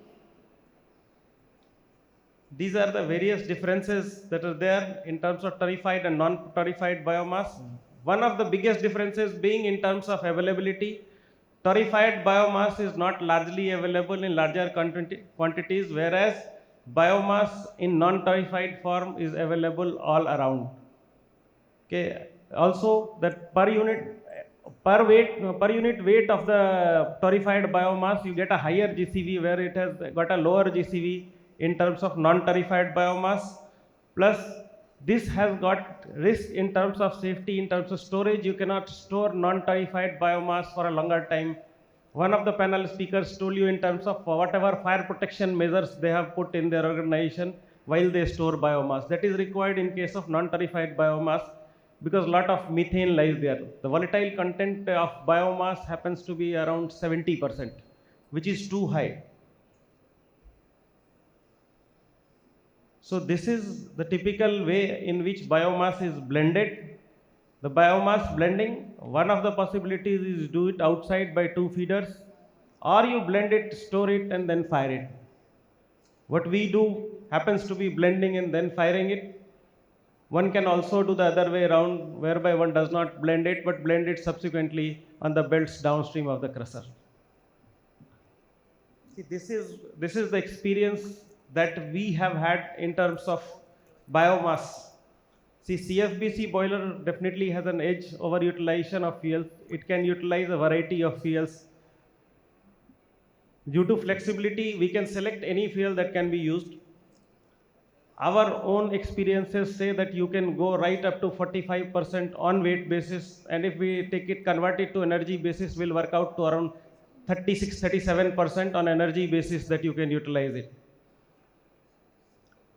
These are the various differences that are there in terms of torrefied and non-torrefied biomass. One of the biggest differences being in terms of availability. Torrefied biomass is not largely available in larger quantities, whereas biomass in non-torrefied form is available all around. Okay. Also, that per unit weight of the torrefied biomass, you get a higher GCV, where it has got a lower GCV in terms of non-torrefied biomass. Plus, this has got risk in terms of safety, in terms of storage. You cannot store non-torrefied biomass for a longer time. One of the panel speakers told you in terms of whatever fire protection measures they have put in their organization while they store biomass. That is required in case of non-torrefied biomass because a lot of methane lies there. The volatile content of biomass happens to be around 70%, which is too high. So this is the typical way in which biomass is blended. The biomass blending, one of the possibilities is do it outside by 2 feeders, or you blend it, store it, and then fire it. What we do happens to be blending and then firing it. One can also do the other way around, whereby one does not blend it, but blend it subsequently on the belts downstream of the crusher. See, this is the experience that we have had in terms of biomass. See, CFBC boiler definitely has an edge over utilization of fuels. It can utilize a variety of fuels. Due to flexibility, we can select any fuel that can be used. Our own experiences say that you can go right up to 45% on weight basis, and if we take it, convert it to energy basis, will work out to around 36-37% on energy basis that you can utilize it.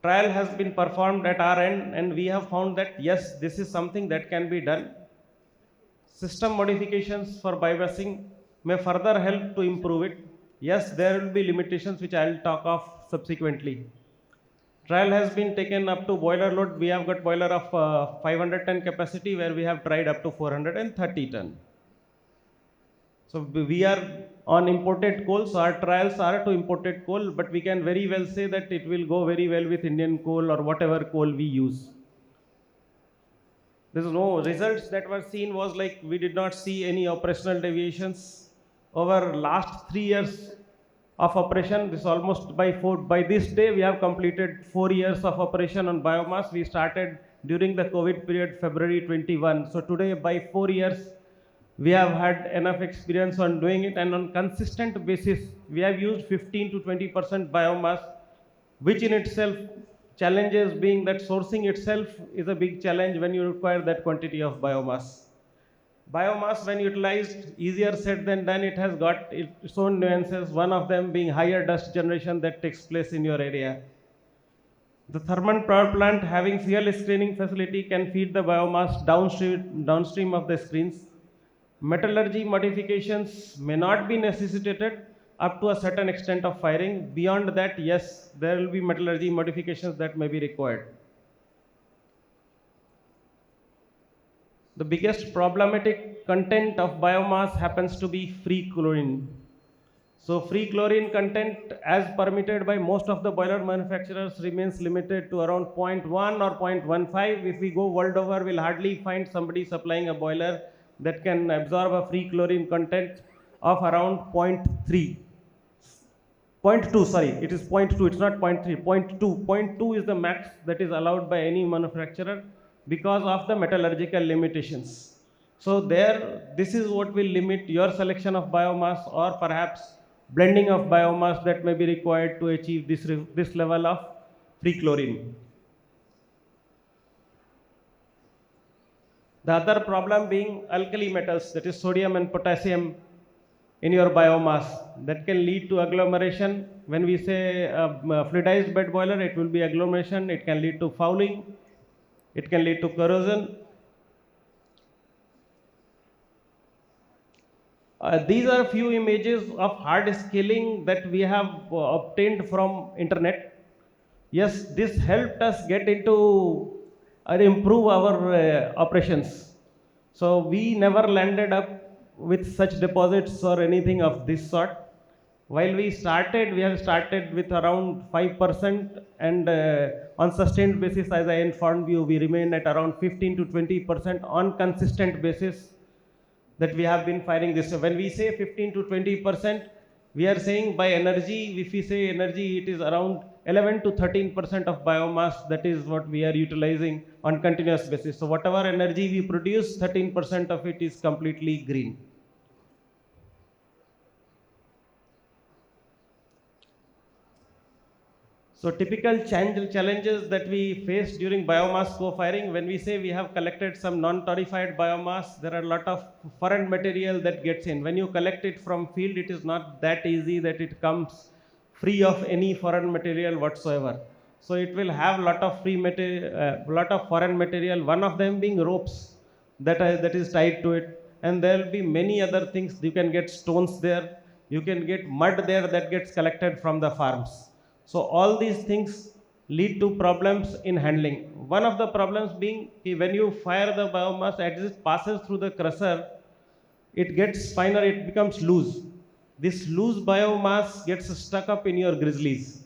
Trial has been performed at our end, and we have found that yes, this is something that can be done. System modifications for biogassing may further help to improve it. Yes, there will be limitations which I will talk of subsequently. Trial has been taken up to boiler load. We have got boiler of 500 ton capacity where we have tried up to 430 ton. So we are on imported coal, so our trials are to imported coal, but we can very well say that it will go very well with Indian coal or whatever coal we use. There's no results that were seen was like we did not see any operational deviations over last 3 years of operation. This almost by this day we have completed 4 years of operation on biomass. We started during the COVID period, February 21. So today by 4 years we have had enough experience on doing it, and on consistent basis we have used 15 to 20% biomass, which in itself challenges being that sourcing itself is a big challenge when you require that quantity of biomass. Biomass, when utilized, easier said than done. It has got its own nuances, one of them being higher dust generation that takes place in your area. The thermal power plant having fuel screening facility can feed the biomass downstream of the screens. Metallurgy modifications may not be necessitated up to a certain extent of firing. Beyond that, yes, there will be metallurgy modifications that may be required. The biggest problematic content of biomass happens to be free chlorine. So free chlorine content as permitted by most of the boiler manufacturers remains limited to around 0.1 or 0.15. If we go world over, we'll hardly find somebody supplying a boiler that can absorb a free chlorine content of around 0.3. 0.2, sorry, it is 0.2, it's not 0.3, 0.2. 0.2 is the max that is allowed by any manufacturer because of the metallurgical limitations. So there, this is what will limit your selection of biomass or perhaps blending of biomass that may be required to achieve this level of free chlorine. The other problem being alkali metals, that is sodium and potassium in your biomass, that can lead to agglomeration. When we say fluidized bed boiler, it will be agglomeration. It can lead to fouling. It can lead to corrosion. These are a few images of hard scaling that we have obtained from internet. Yes, this helped us get into or improve our operations. So we never landed up with such deposits or anything of this sort. While we have started with around 5%, and on sustained basis, as I informed you, we remain at around 15 to 20% on consistent basis that we have been firing this. So when we say 15 to 20%, we are saying by energy, if we say energy, it is around 11 to 13% of biomass. That is what we are utilizing on continuous basis. So whatever energy we produce, 13% of it is completely green. So typical challenges that we face during biomass co-firing, when we say we have collected some non-torrefied biomass, there are a lot of foreign material that gets in. When you collect it from field, it is not that easy that it comes free of any foreign material whatsoever. So it will have a lot of lot of foreign material, one of them being ropes that is tied to it. And there will be many other things. You can get stones there. You can get mud there that gets collected from the farms. So all these things lead to problems in handling. One of the problems being when you fire the biomass, as it passes through the crusher, it gets finer, it becomes loose. This loose biomass gets stuck up in your grizzlies.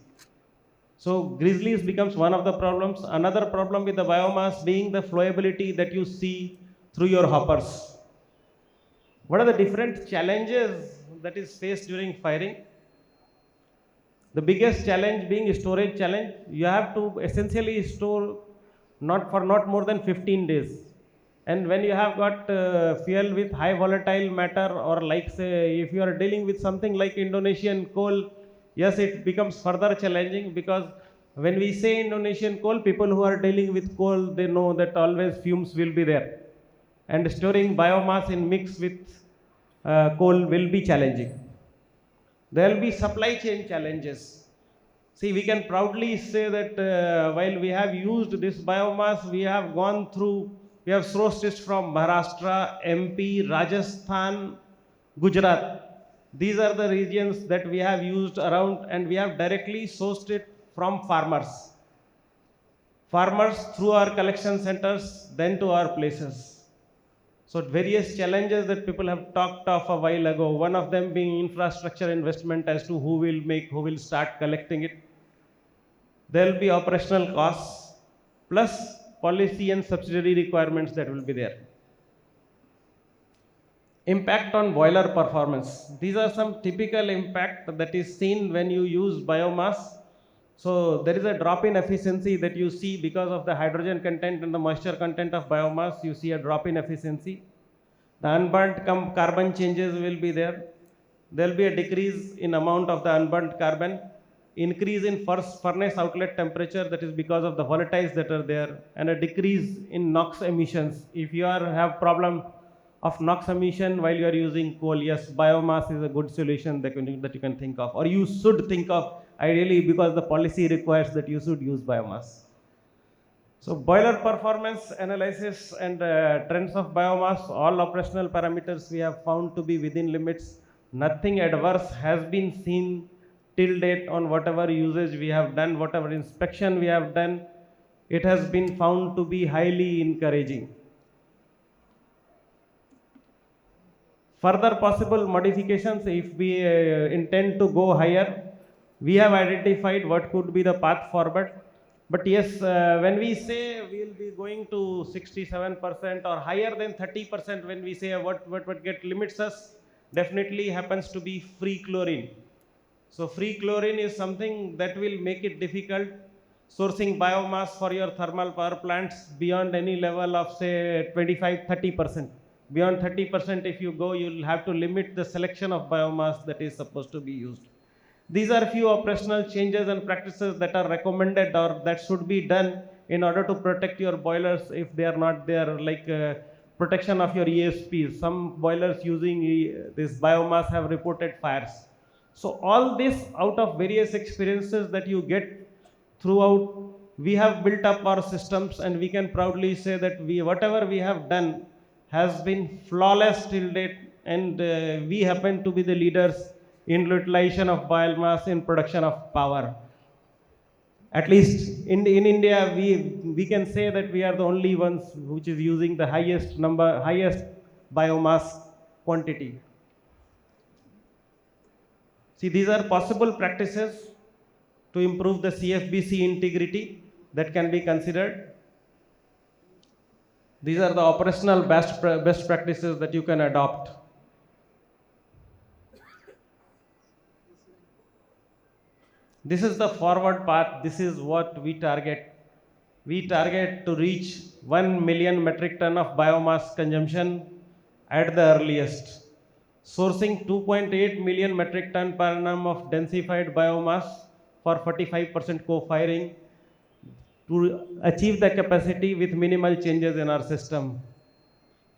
So grizzlies becomes one of the problems. Another problem with the biomass being the flowability that you see through your hoppers. What are the different challenges that is faced during firing? The biggest challenge being storage challenge. You have to essentially store not more than 15 days. And when you have got fuel with high volatile matter, or like say if you are dealing with something like Indonesian coal, yes, it becomes further challenging, because when we say Indonesian coal, people who are dealing with coal, they know that always fumes will be there. And storing biomass in mix with coal will be challenging. There will be supply chain challenges. See, we can proudly say that while we have used this biomass, we have sourced it from Maharashtra, MP, Rajasthan, Gujarat. These are the regions that we have used around, and we have directly sourced it from farmers. farmers through our collection centers, then to our places. So various challenges that people have talked of a while ago, one of them being infrastructure investment as to who will start collecting it. There will be operational costs plus policy and subsidiary requirements that will be there. Impact on boiler performance. These are some typical impact that is seen when you use biomass. So there is a drop in efficiency that you see because of the hydrogen content and the moisture content of biomass. You see a drop in efficiency. The unburnt carbon changes will be there. There will be a decrease in amount of the unburnt carbon, increase in furnace outlet temperature, that is because of the volatiles that are there, and a decrease in NOx emissions. If you have problem of NOx emission while you are using coal, yes, biomass is a good solution that you can think of, or you should think of ideally, because the policy requires that you should use biomass. So boiler performance analysis and trends of biomass, all operational parameters we have found to be within limits. Nothing adverse has been seen till date on whatever usage we have done, whatever inspection we have done. It has been found to be highly encouraging. Further possible modifications, if we intend to go higher, we have identified what could be the path forward. But yes, when we say we will be going to 67% or higher than 30%, when we say what get limits us, definitely happens to be free chlorine. So free chlorine is something that will make it difficult sourcing biomass for your thermal power plants beyond any level of say 25-30%. Beyond 30%, if you go, you'll have to limit the selection of biomass that is supposed to be used. These are few operational changes and practices that are recommended or that should be done in order to protect your boilers if they are not there, like protection of your ESPs. Some boilers using this biomass have reported fires. So all this out of various experiences that you get throughout, we have built up our systems, and we can proudly say that whatever we have done has been flawless till date, and we happen to be the leaders in utilization of biomass in production of power. At least in India, we can say that we are the only ones which is using the highest biomass quantity. See, these are possible practices to improve the CFBC integrity that can be considered. These are the operational best practices that you can adopt. This is the forward path. This is what we target. We target to reach 1 million metric ton of biomass consumption at the earliest. Sourcing 2.8 million metric ton per annum of densified biomass for 45% co-firing to achieve the capacity with minimal changes in our system,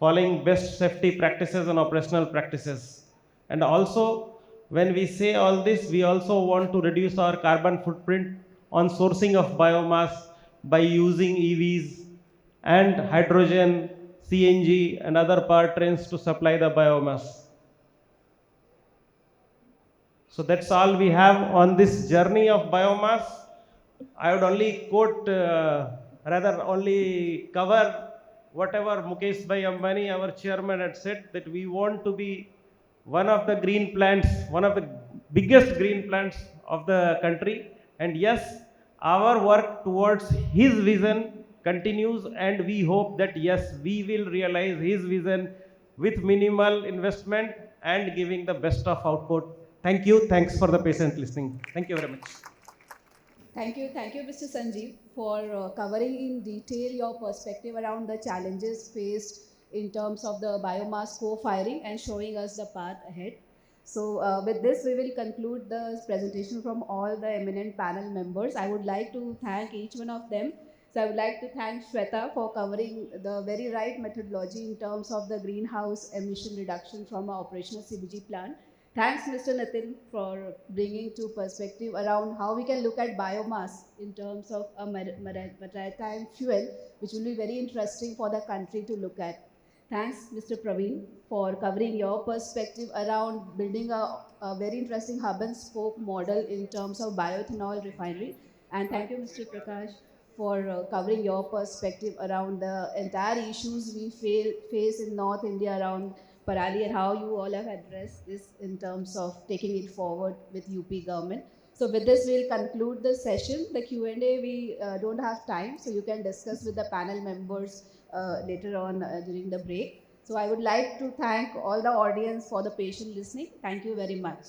following best safety practices and operational practices. And also, when we say all this, we also want to reduce our carbon footprint on sourcing of biomass by using EVs and hydrogen, CNG, and other powertrains to supply the biomass. So that's all we have on this journey of biomass. I would only quote, only cover whatever Mukesh Bhai Ambani, our chairman, had said, that we want to be one of the green plants, one of the biggest green plants of the country. And yes, our work towards his vision continues, and we hope that yes, we will realize his vision with minimal investment and giving the best of output. Thank you. Thanks for the patient listening. Thank you very much. Thank you, Mr. Sanjeev, for covering in detail your perspective around the challenges faced in terms of the biomass co-firing and showing us the path ahead. So with this, we will conclude the presentation from all the eminent panel members. I would like to thank each one of them. So I would like to thank Shweta for covering the very right methodology in terms of the greenhouse emission reduction from our operational CBG plant. Thanks, Mr. Nitin, for bringing to perspective around how we can look at biomass in terms of a maritime fuel, which will be very interesting for the country to look at. Thanks, Mr. Praveen, for covering your perspective around building a very interesting hub and spoke model in terms of bioethanol refinery. And thank you, Mr. Prakash, for covering your perspective around the entire issues we face in North India around Parali and how you all have addressed this in terms of taking it forward with UP government. So with this, we'll conclude the session. The Q&A, we don't have time, so you can discuss with the panel members later on during the break. So I would like to thank all the audience for the patient listening. Thank you very much.